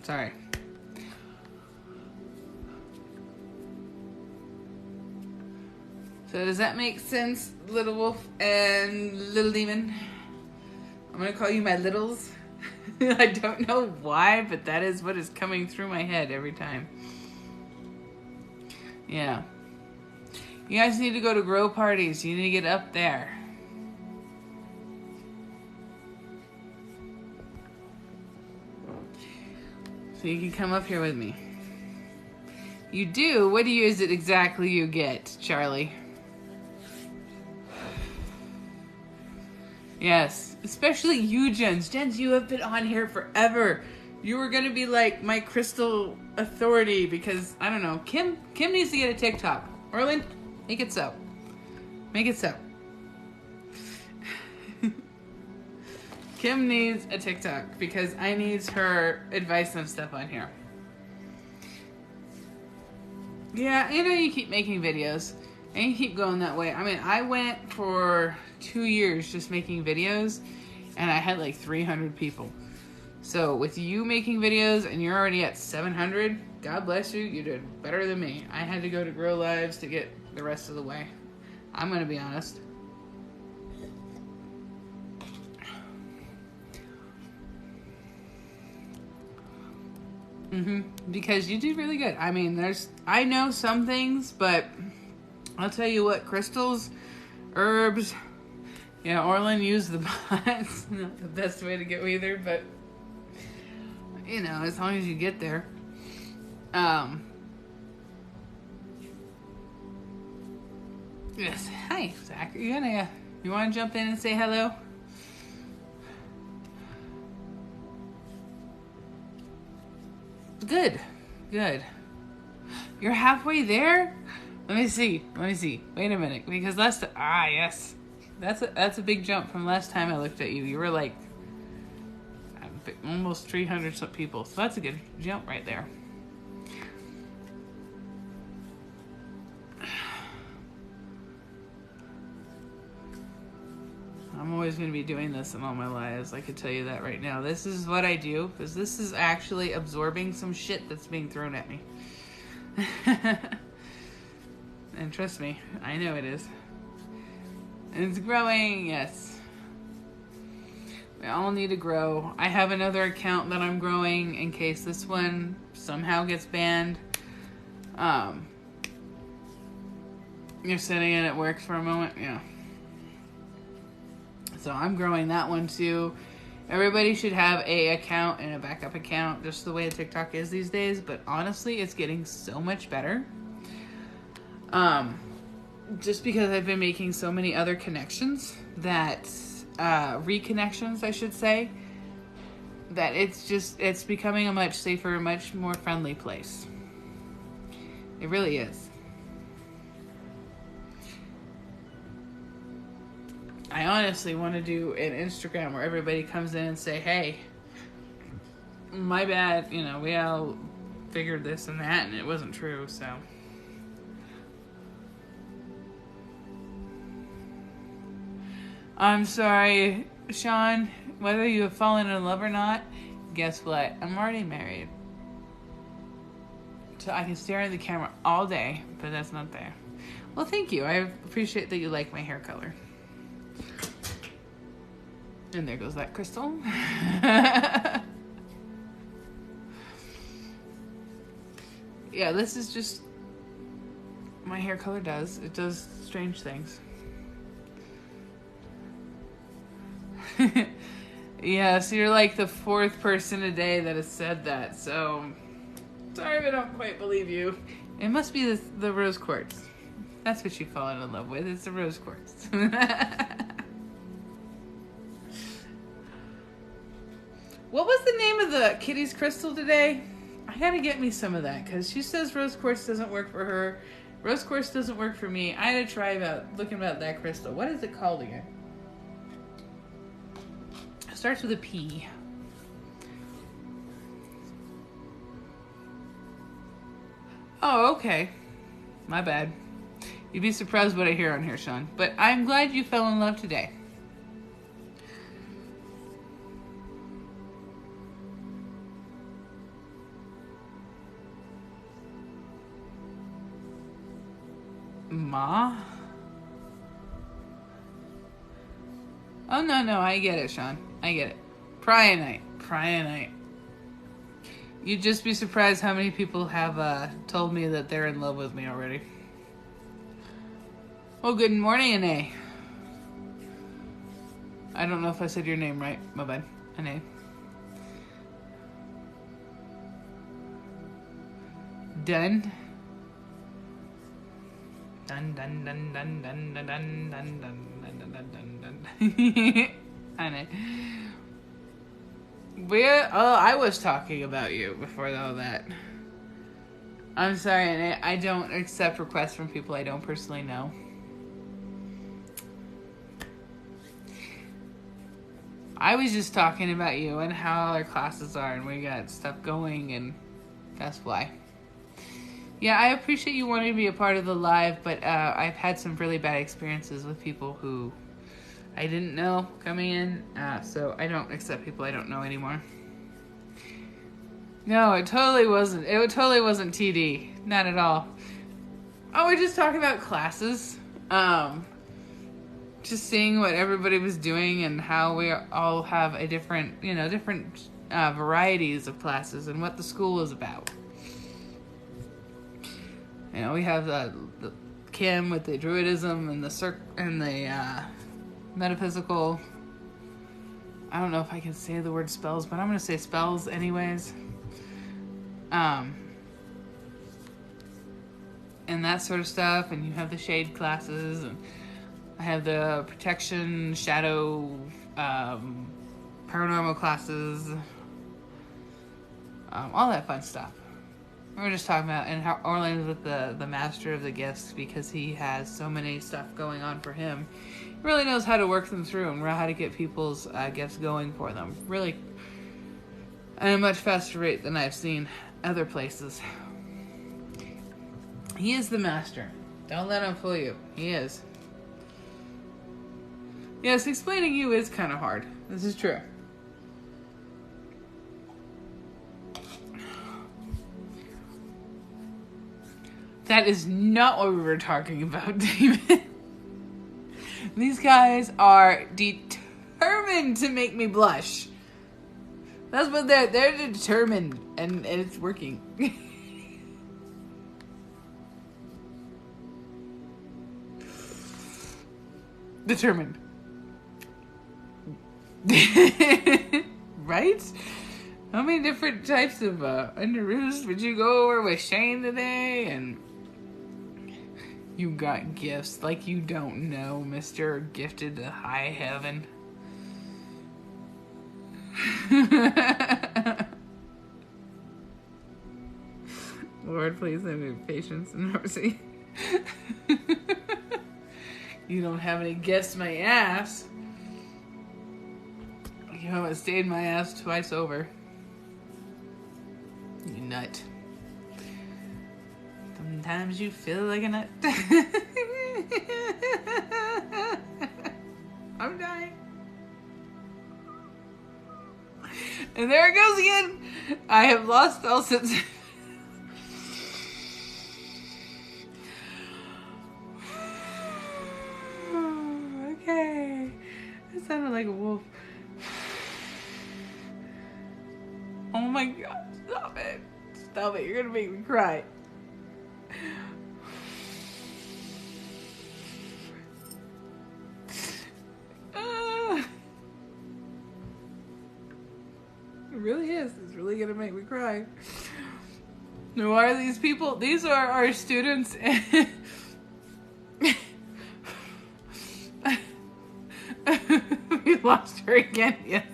Sorry. So does that make sense, Little Wolf and Little Demon? I'm going to call you my littles. I don't know why, but that is what is coming through my head every time. Yeah. You guys need to go to grow parties. You need to get up there. So you can come up here with me. You do? What is it exactly you get, Charlie? Yes, especially you, Jens. Jens, you have been on here forever. You were going to be like my crystal authority because, I don't know, Kim needs to get a TikTok. Orlin, make it so. Make it so. Kim needs a TikTok because I need her advice on stuff on here. Yeah, you know, you keep making videos and you keep going that way. I mean, I went for 2 years just making videos and I had like 300 people. So with you making videos and you're already at 700, God bless you, you did better than me. I had to go to Grow Lives to get the rest of the way. I'm going to be honest. Because you do really good. I mean, I know some things, but I'll tell you what, crystals, herbs, yeah, Orlin used the bots. Not the best way to go either, but you know, as long as you get there. Yes. Hi, Zach. You want to jump in and say hello? Good. Good. You're halfway there? Let me see. Wait a minute. Because yes. That's a big jump from last time I looked at you. You were like almost 300 people. So that's a good jump right there. I'm always going to be doing this in all my lives. I can tell you that right now. This is what I do, because this is actually absorbing some shit that's being thrown at me. And trust me, I know it is. And it's growing, yes. We all need to grow. I have another account that I'm growing in case this one somehow gets banned. You're sitting in, it works for a moment. Yeah. So I'm growing that one too. Everybody should have a account and a backup account, just the way TikTok is these days. But honestly, it's getting so much better. Just because I've been making so many other connections that, reconnections, I should say, that it's becoming a much safer, much more friendly place. It really is. I honestly want to do an Instagram where everybody comes in and say, hey, my bad, we all figured this and that, and it wasn't true, so. I'm sorry, Sean, whether you have fallen in love or not, guess what? I'm already married. So I can stare at the camera all day, but that's not there. Well, thank you. I appreciate that you like my hair color. And there goes that crystal. Yeah, this is just... my hair color does. It does strange things. Yeah, so you're like the fourth person a day that has said that, so... sorry if I don't quite believe you. It must be the rose quartz. That's what you've fallen in love with. It's the rose quartz. What was the name of the Kitty's crystal today? I gotta get me some of that, because she says rose quartz doesn't work for her. Rose quartz doesn't work for me. I had to try looking about that crystal. What is it called again? It starts with a P. Oh, okay. My bad. You'd be surprised what I hear on here, Sean. But I'm glad you fell in love today. Ma? Oh, no, I get it, Sean. I get it. Prionite. You'd just be surprised how many people have told me that they're in love with me already. Well, good morning, Anae. I don't know if I said your name right. My bad. Anae. Done. Dun dun dun dun dun dun dun dun dun dun dun dun. Anae. I was talking about you before all that. I'm sorry, Anae. I don't accept requests from people I don't personally know. I was just talking about you and how our classes are, and we got stuff going, and that's why. Yeah, I appreciate you wanting to be a part of the live, but I've had some really bad experiences with people who I didn't know coming in, so I don't accept people I don't know anymore. No, it totally wasn't. It totally wasn't TD. Not at all. Oh, we're just talking about classes. Just seeing what everybody was doing and how we all have a different varieties of classes and what the school is about. We have the Kim with the Druidism and the metaphysical. I don't know if I can say the word spells, but I'm going to say spells anyways. And that sort of stuff. And you have the shade classes, and I have the protection, shadow, paranormal classes, all that fun stuff. We were just talking about, and how Orland's with the master of the gifts, because he has so many stuff going on for him. He really knows how to work them through and how to get people's gifts going for them. Really, at a much faster rate than I've seen other places. He is the master. Don't let him fool you. He is. Yes, explaining you is kind of hard. This is true. That is not what we were talking about, David. These guys are determined to make me blush. That's what they're determined, and it's working. Determined. Right? How many different types of underoos would you go over with Shane today? And you got gifts like you don't know, Mr. Gifted to High Heaven. Lord, please have me patience and mercy. You don't have any gifts, my ass. You haven't stayed my ass twice over. You nut. Sometimes you feel like a nut. I'm dying. And there it goes again. I have lost all sense. Okay. That sounded like a wolf. Oh my god, stop it. Stop it, you're gonna make me cry. It really is. It's really gonna make me cry. Who are these people? These are our students. We lost her again, yes.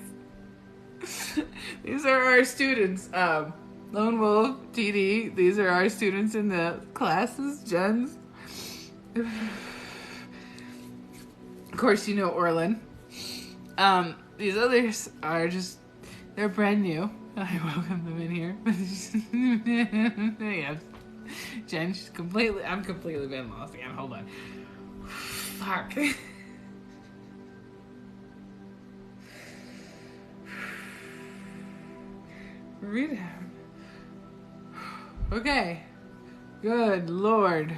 These are our students. Lone Wolf, TD. These are our students in the classes. Jens. Of course, you know Orlin. These others are just, they're brand new. I welcome them in here. Yes. Jen, I'm completely been lost again. Hold on. Fuck. Read it. Okay. Good Lord.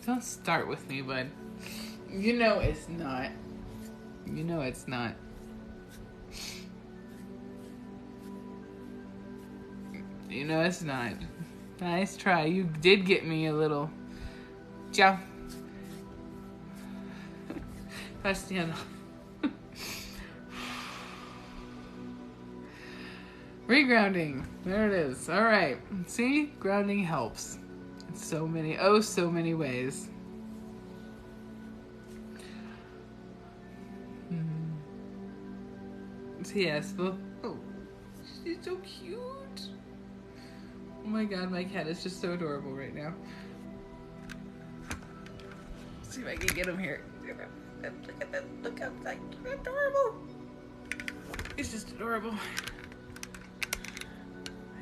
Don't start with me, bud. You know it's not. You know it's not. You know it's not. Nice try. You did get me a little. Ciao. Bastiano. Regrounding. There it is. All right. See? Grounding helps. In so many ways. Yes, but oh, she's so cute. Oh my god, my cat is just so adorable right now. Let's see if I can get him here. Look at that. Look outside. Adorable. He's just adorable.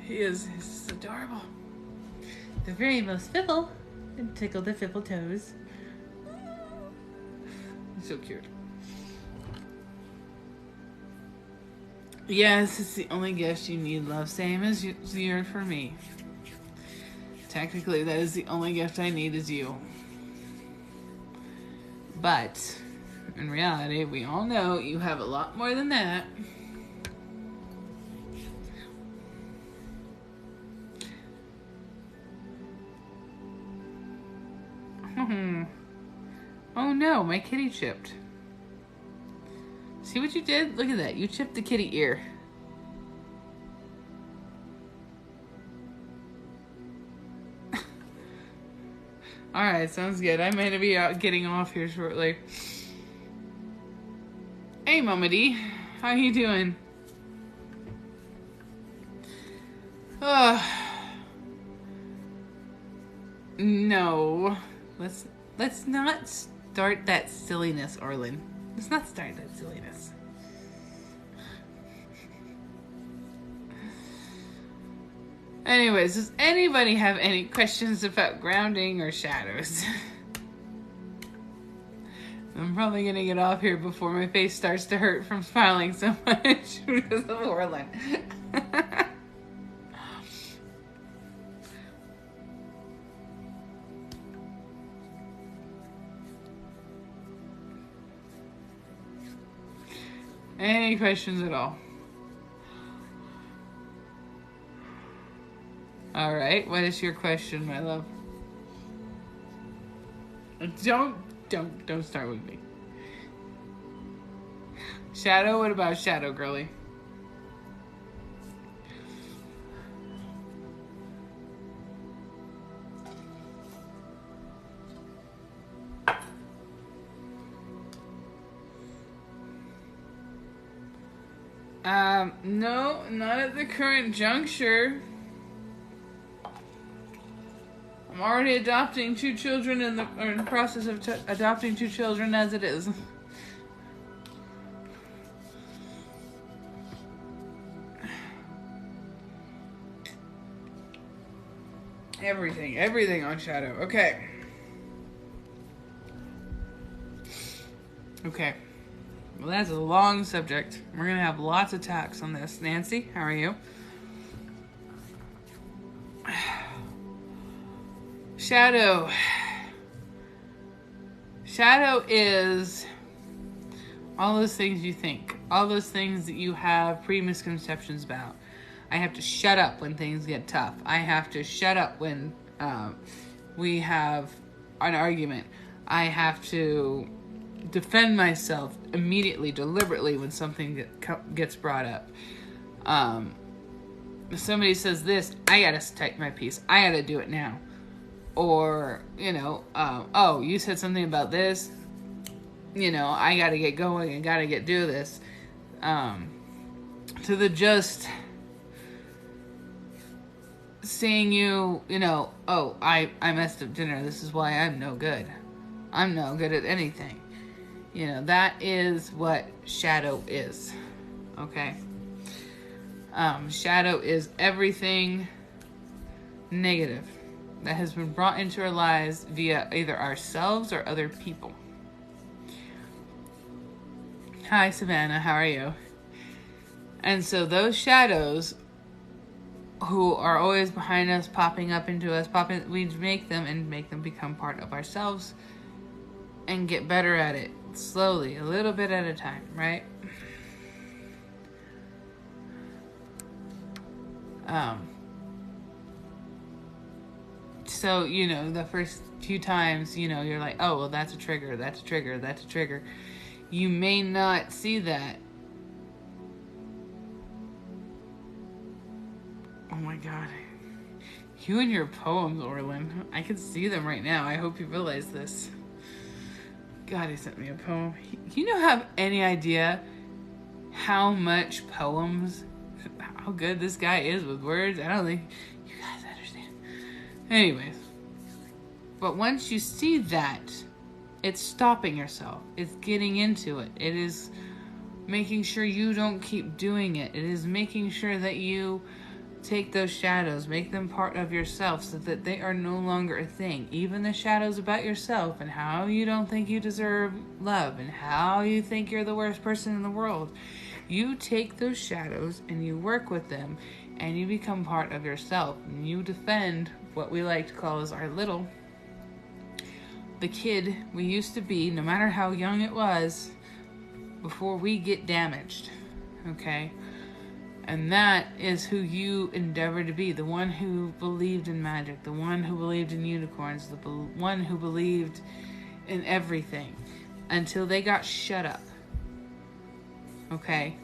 He is. He's just adorable. The very most fiffle. And tickle the fiffle toes. He's so cute. Yes, it's the only gift you need, love. Same as you're for me. Technically, that is the only gift I need is you. But, in reality, we all know you have a lot more than that. Oh no, my kitty chipped. See what you did? Look at that. You chipped the kitty ear. Alright, sounds good. I'm going to be out getting off here shortly. Hey, Mama D. How you doing? No. Let's not start that silliness, Orlin. Let's not start that silliness. Anyways, does anybody have any questions about grounding or shadows? I'm probably gonna get off here before my face starts to hurt from smiling so much because of Orlin. Any questions at all? All right, what is your question, my love? Don't start with me. Shadow, what about Shadow, girly? No, not at the current juncture. I'm already adopting 2 children in the process of adopting 2 children as it is. Everything on Shadow. Okay. Well, that's a long subject. We're gonna have lots of talks on this. Nancy, how are you? Shadow. Shadow is all those things you think. All those things that you have pre-misconceptions about. I have to shut up when things get tough. I have to shut up when we have an argument. I have to defend myself immediately, deliberately when something gets brought up. If somebody says this, I gotta type my piece. I gotta do it now. Or, oh, you said something about this. I gotta get going and gotta do this. To the just seeing you, oh, I messed up dinner. This is why I'm no good. I'm no good at anything. That is what Shadow is. Okay? Shadow is everything negative that has been brought into our lives via either ourselves or other people. Hi, Savannah. How are you? And so those shadows who are always behind us, popping up into us, we make them become part of ourselves and get better at it slowly, a little bit at a time, right? So, the first few times, you're like, oh, well, that's a trigger, that's a trigger, that's a trigger. You may not see that. Oh my God. You and your poems, Orlin. I can see them right now. I hope you realize this. God, he sent me a poem. You have any idea how much poems, how good this guy is with words? I don't think you guys understand. Anyways. But once you see that, it's stopping yourself. It's getting into it. It is making sure you don't keep doing it. It is making sure that you take those shadows, make them part of yourself so that they are no longer a thing. Even the shadows about yourself and how you don't think you deserve love and how you think you're the worst person in the world. You take those shadows and you work with them and you become part of yourself. And you defend what we like to call as our little. The kid we used to be, no matter how young it was, before we get damaged. Okay? And that is who you endeavor to be. The one who believed in magic. The one who believed in unicorns. The one who believed in everything. Until they got shut up. Okay?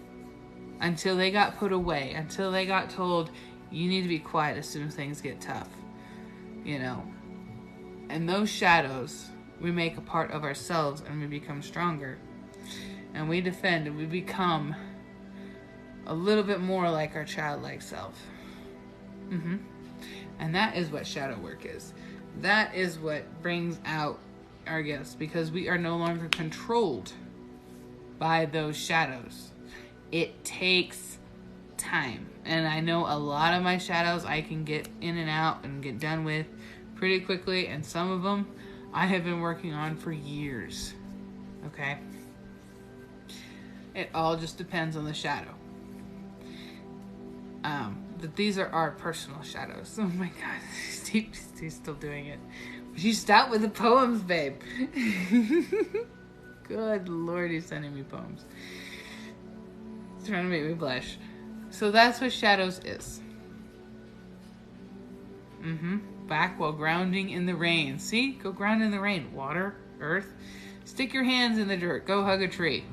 Until they got put away. Until they got told, you need to be quiet as soon as things get tough. And those shadows, we make a part of ourselves and we become stronger. And we defend and we become a little bit more like our childlike self. And that is what shadow work is. That is what brings out our gifts, because we are no longer controlled by those shadows. It takes time. And I know a lot of my shadows I can get in and out and get done with pretty quickly, and some of them I have been working on for years. Okay? It all just depends on the shadow. But these are our personal shadows. Oh my God, he's still doing it. Would you stop with the poems, babe? Good Lord, he's sending me poems. He's trying to make me blush. So that's what shadows is. back while grounding in the rain. See? Go ground in the rain. Water, earth. Stick your hands in the dirt. Go hug a tree.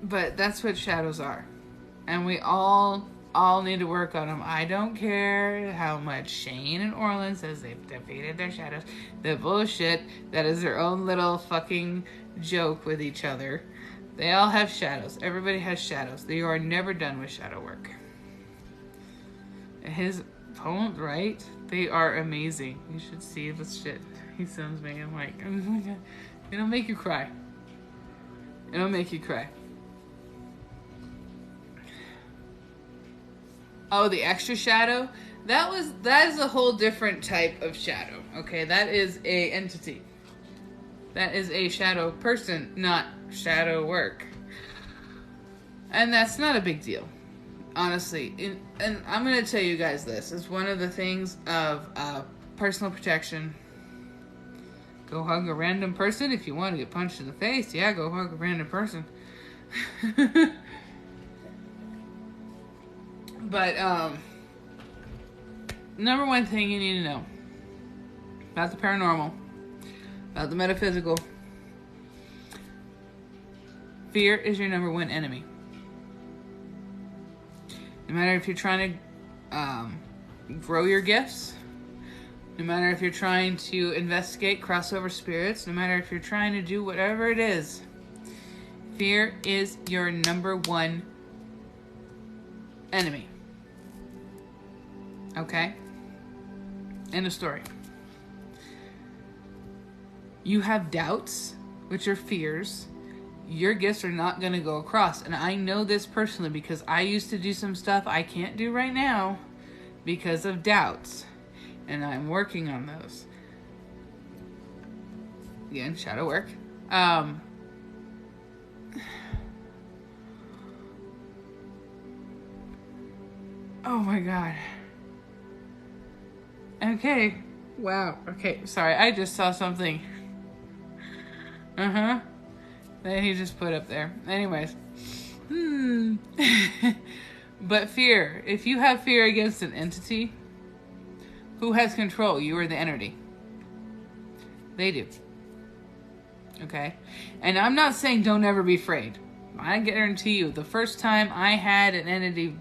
But that's what shadows are. And we all need to work on them. I don't care how much Shane and Orlin says they've defeated their shadows. The bullshit. That is their own little fucking joke with each other. They all have shadows. Everybody has shadows. You are never done with shadow work. His poems, right? They are amazing. You should see the shit he sends me. I'm like, oh my God. It'll make you cry. It'll make you cry. Oh, the extra shadow? That is a whole different type of shadow. Okay, that is a entity. That is a shadow person, not shadow work. And that's not a big deal, honestly. And I'm going to tell you guys this. It's one of the things of personal protection. Go hug a random person if you want to get punched in the face. Yeah, go hug a random person. But, number one thing you need to know about the paranormal, about the metaphysical, fear is your number one enemy. No matter if you're trying to grow your gifts, no matter if you're trying to investigate crossover spirits, no matter if you're trying to do whatever it is, fear is your number one enemy. Okay? End of story. You have doubts, which are fears. Your gifts are not going to go across. And I know this personally because I used to do some stuff I can't do right now because of doubts. And I'm working on those. Again, shadow work. Oh my God. Okay. Wow. Okay. Sorry. I just saw something. That he just put up there. Anyways. But fear. If you have fear against an entity, who has control? You or the entity? They do. Okay? And I'm not saying don't ever be afraid. I guarantee you, the first time I had an entity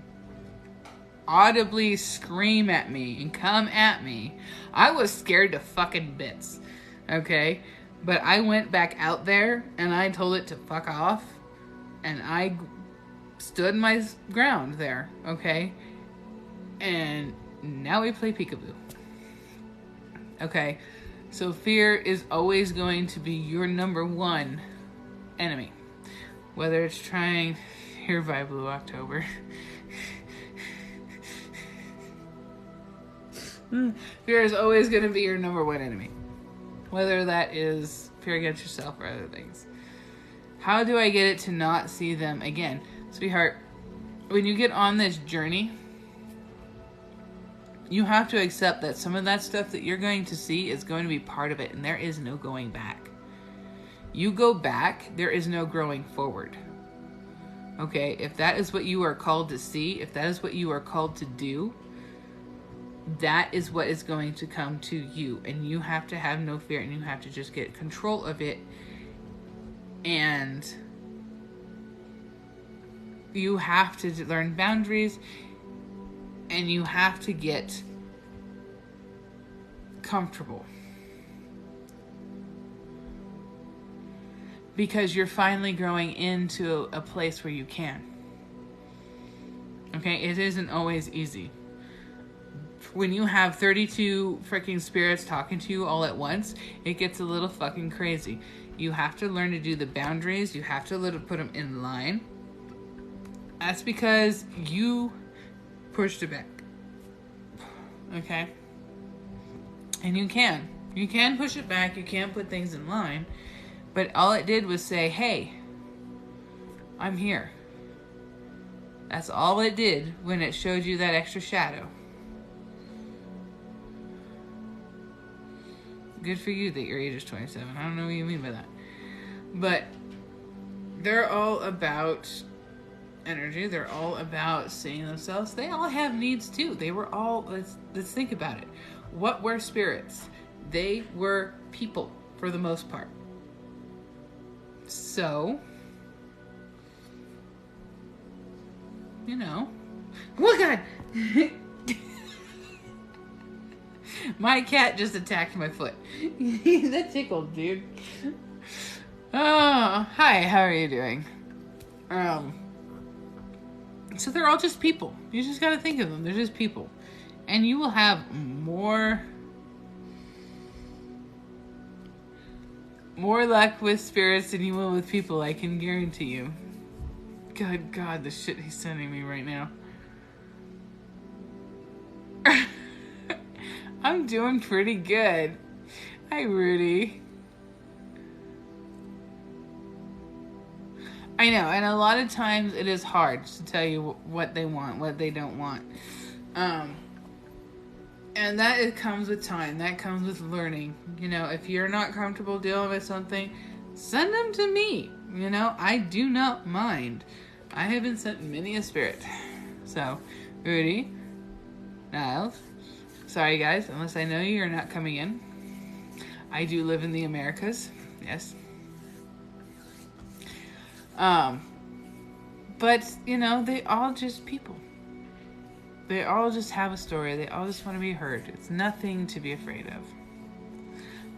audibly scream at me and come at me, I was scared to fucking bits. Okay? But I went back out there and I told it to fuck off. And I stood my ground there. Okay? And now we play peekaboo. Okay? So fear is always going to be your number one enemy. Whether it's trying... Here by Blue October. Fear is always going to be your number one enemy. Whether that is fear against yourself or other things. How do I get it to not see them again? Sweetheart, when you get on this journey, you have to accept that some of that stuff that you're going to see is going to be part of it, and there is no going back. You go back, there is no growing forward. Okay, if that is what you are called to see, if that is what you are called to do, that is what is going to come to you. And you have to have no fear, and you have to just get control of it. And you have to learn boundaries, and you have to get comfortable. Because you're finally growing into a place where you can. Okay, it isn't always easy. When you have 32 freaking spirits talking to you all at once, it gets a little fucking crazy. You have to learn to do the boundaries. You have to put them in line. That's because you pushed it back. Okay? And you can. You can push it back. You can put things in line. But all it did was say, hey, I'm here. That's all it did when it showed you that extra shadow. Good for you that your age is 27. I don't know what you mean by that. But they're all about energy. They're all about seeing themselves. They all have needs too. They were all, let's think about it. What were spirits? They were people for the most part. So, you know. Oh God! My cat just attacked my foot. That tickled, dude. Oh, hi, how are you doing? So they're all just people. You just gotta think of them. They're just people. And you will have more luck with spirits than you will with people, I can guarantee you. Good God, the shit he's sending me right now. I'm doing pretty good. Hi, Rudy. I know, and a lot of times it is hard to tell you what they want, what they don't want. And that it comes with time. That comes with learning. You know, if you're not comfortable dealing with something, send them to me. You know, I do not mind. I have been sent many a spirit. So, Rudy, Niles, sorry guys, unless I know you're not coming in. I do live in the Americas. Yes. But, you know, they all just people. They all just have a story. They all just want to be heard. It's nothing to be afraid of.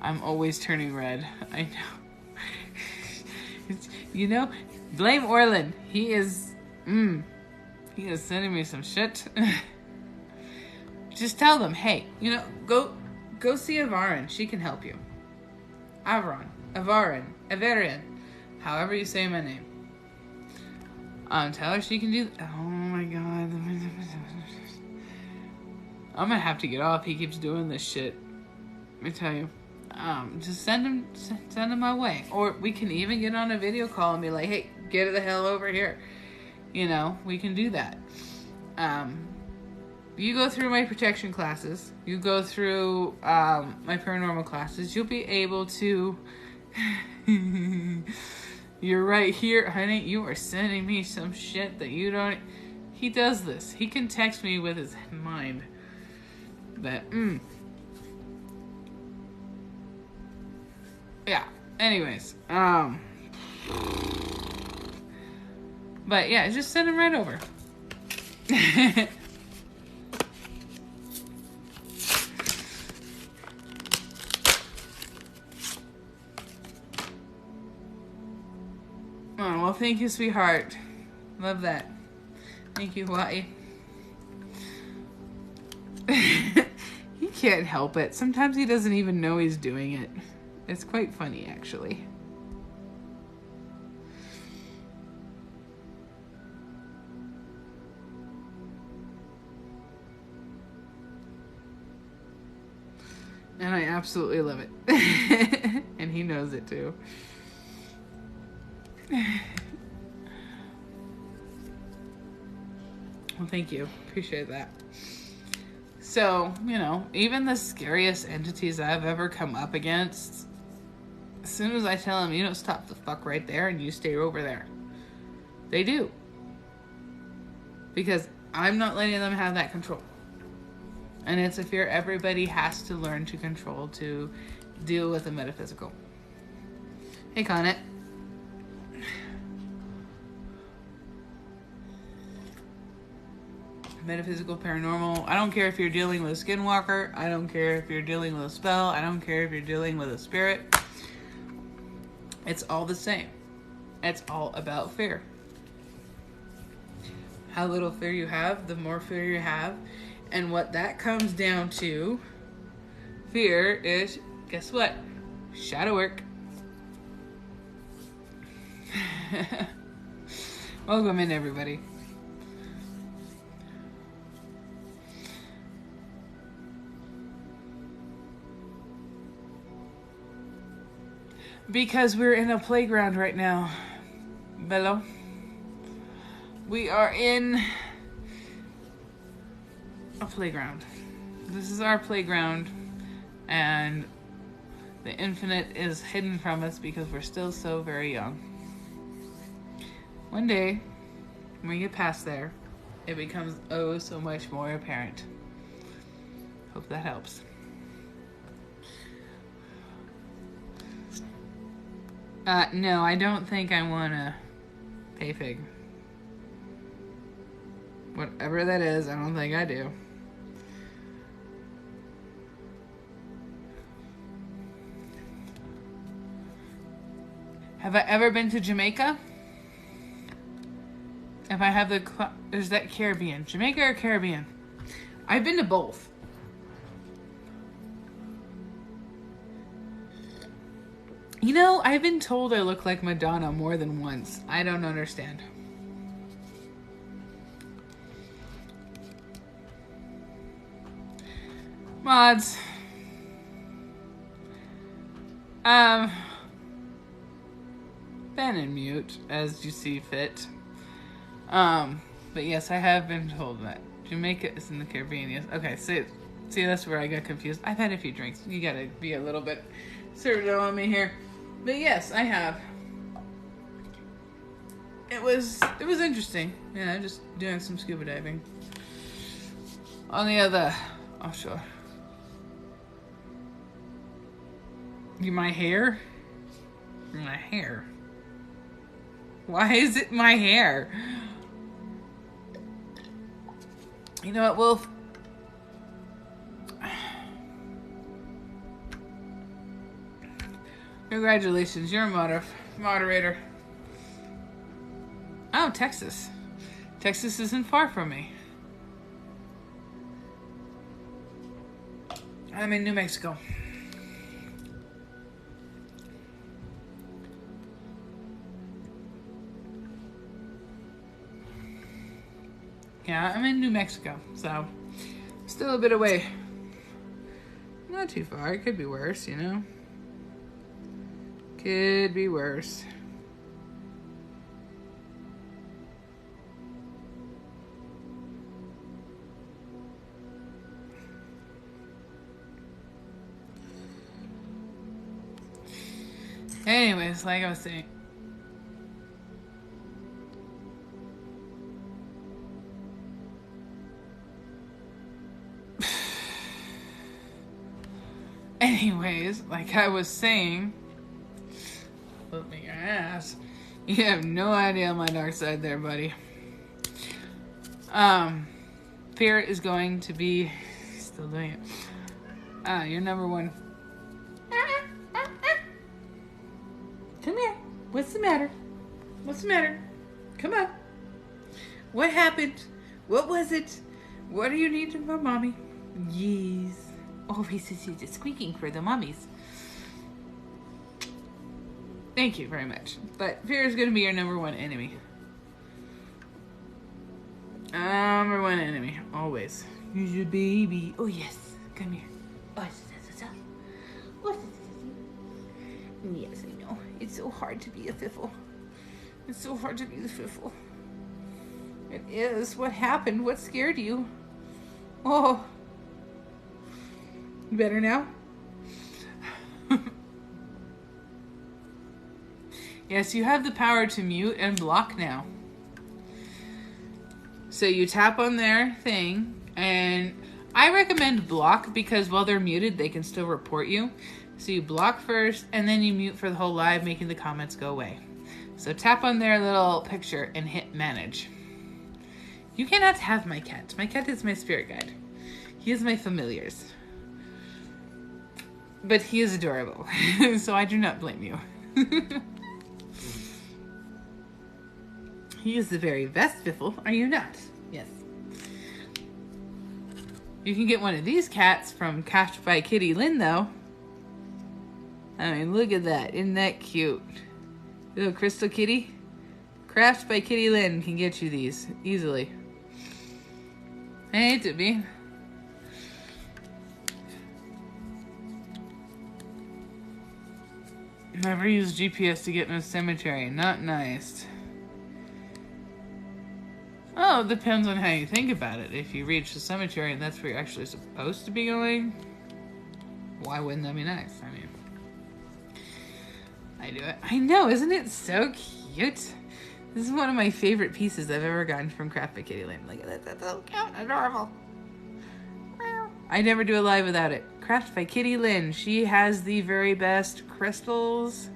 I'm always turning red. I know. You know, blame Orlin. He is sending me some shit. Just tell them, hey, you know, go see Avarin. She can help you. Avarin, however you say my name. Tell her she can do. Oh my God. I'm gonna have to get off. He keeps doing this shit. Let me tell you. Just send him my way. Or we can even get on a video call and be like, hey, get the hell over here. You know, we can do that. You go through my protection classes. You go through my paranormal classes. You'll be able to... You're right here, honey. You are sending me some shit that you don't... He does this. He can text me with his mind. But, yeah. Anyways. But, yeah, just send him right over. Oh, well, thank you, sweetheart. Love that. Thank you, Hawaii. He can't help it. Sometimes he doesn't even know he's doing it. It's quite funny, actually. And I absolutely love it. And he knows it too. Well, thank you. Appreciate that. So, you know, even the scariest entities I've ever come up against, as soon as I tell them, you know, stop the fuck right there and you stay over there, they do. Because I'm not letting them have that control. And it's a fear everybody has to learn to control to deal with the metaphysical. Hey, Connet. Metaphysical, paranormal. I don't care if you're dealing with a skinwalker. I don't care if you're dealing with a spell. I don't care if you're dealing with a spirit. It's all the same. It's all about fear. How little fear you have, the more fear you have. And what that comes down to, fear is, guess what? Shadow work. Welcome in, everybody. Because we're in a playground right now, Bello. We are in a playground. This is our playground, and the infinite is hidden from us because we're still so very young. One day, when we get past there, it becomes oh so much more apparent. Hope that helps. No, I don't think I want to pay fig. Whatever that is, I don't think I do. Have I ever been to Jamaica? If I have is that Caribbean? Jamaica or Caribbean? I've been to both. You know, I've been told I look like Madonna more than once. I don't understand. Mods. Ben and mute as you see fit. But yes, I have been told that Jamaica is in the Caribbean. Yes. Okay, see, that's where I got confused. I've had a few drinks. You gotta be a little bit certain on me here. But yes, I have. It was interesting. Yeah, just doing some scuba diving on the other offshore. My hair? My hair. Why is it my hair? You know what, Wolf? Congratulations, you're a moderator. Oh, Texas. Texas isn't far from me. I'm in New Mexico. Yeah, I'm in New Mexico, so still a bit away. Not too far. It could be worse, you know? Could be worse. Anyways, like I was saying. Anyways, like I was saying, flip me your ass. You have no idea my dark side there, buddy. Fear is going to be still doing it. You're number one. Come here. What's the matter? What's the matter? Come on. What happened? What was it? What do you need from mommy? Yes. Oh, he's just squeaking for the mummies. Thank you very much. But fear is going to be your number one enemy. Number one enemy, always. Here's your baby. Oh, yes. Come here. Oh, yes, I know. It's so hard to be a fiffle. It's so hard to be the fiffle. It is. What happened? What scared you? Oh. Better now? Yes, you have the power to mute and block now. So you tap on their thing, and I recommend block because while they're muted, they can still report you. So you block first, and then you mute for the whole live, making the comments go away. So tap on their little picture and hit manage. You cannot have my cat. My cat is my spirit guide. He is my familiars. But he is adorable, so I do not blame you. He is the very best fiffle, are you not? Yes. You can get one of these cats from Crafted by Kitty Lynn, though. I mean, look at that. Isn't that cute? Little crystal kitty. Crafted by Kitty Lynn can get you these easily. Hey, Tippy. Never use GPS to get in a cemetery. Not nice. Oh, it depends on how you think about it. If you reach the cemetery and that's where you're actually supposed to be going, why wouldn't that be nice? I mean, I do it. I know, isn't it so cute? This is one of my favorite pieces I've ever gotten from Craft by Kitty Lynn. Look at that. That's so cute and adorable. I never do a live without it. Craft by Kitty Lynn. She has the very best crystals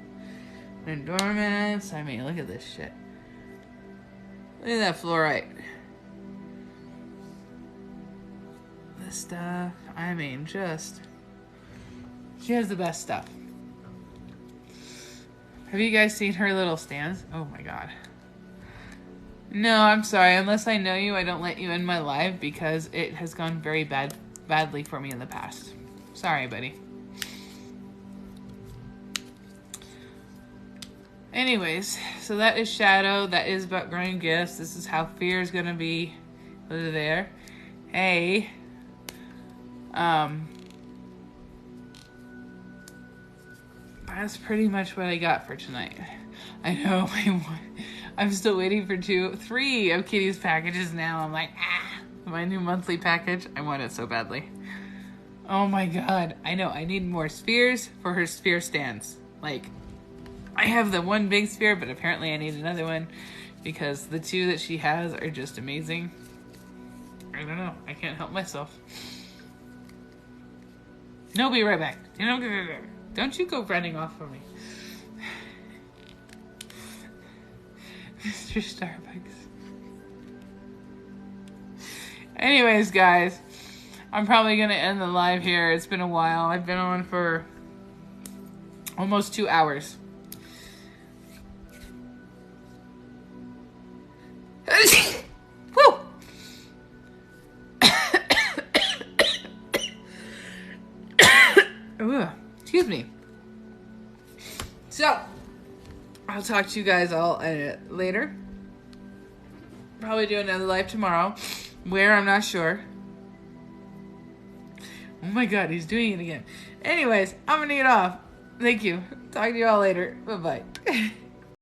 and doormats. I mean, look at this shit. Look at that fluorite. This stuff. I mean, just... She has the best stuff. Have you guys seen her little stands? Oh my god. No, I'm sorry. Unless I know you, I don't let you in my live because it has gone very badly for me in the past. Sorry, buddy. Anyways, so that is Shadow. That is about growing gifts. This is how fear is gonna be over there. Hey. That's pretty much what I got for tonight. I know. I'm still waiting for 3 of Kitty's packages now. I'm like, my new monthly package. I want it so badly. Oh my god. I know. I need more spheres for her sphere stands. Like, I have the one big sphere, but apparently I need another one because the 2 that she has are just amazing. I don't know. I can't help myself. No, be right back. Don't you go running off for me. Mr. Starbucks. Anyways, guys, I'm probably going to end the live here. It's been a while. I've been on for almost 2 hours. Woo! Excuse me. So, I'll talk to you guys all later. Probably do another live tomorrow. Where, I'm not sure. Oh my god, he's doing it again. Anyways, I'm gonna get off. Thank you. Talk to you all later. Bye-bye.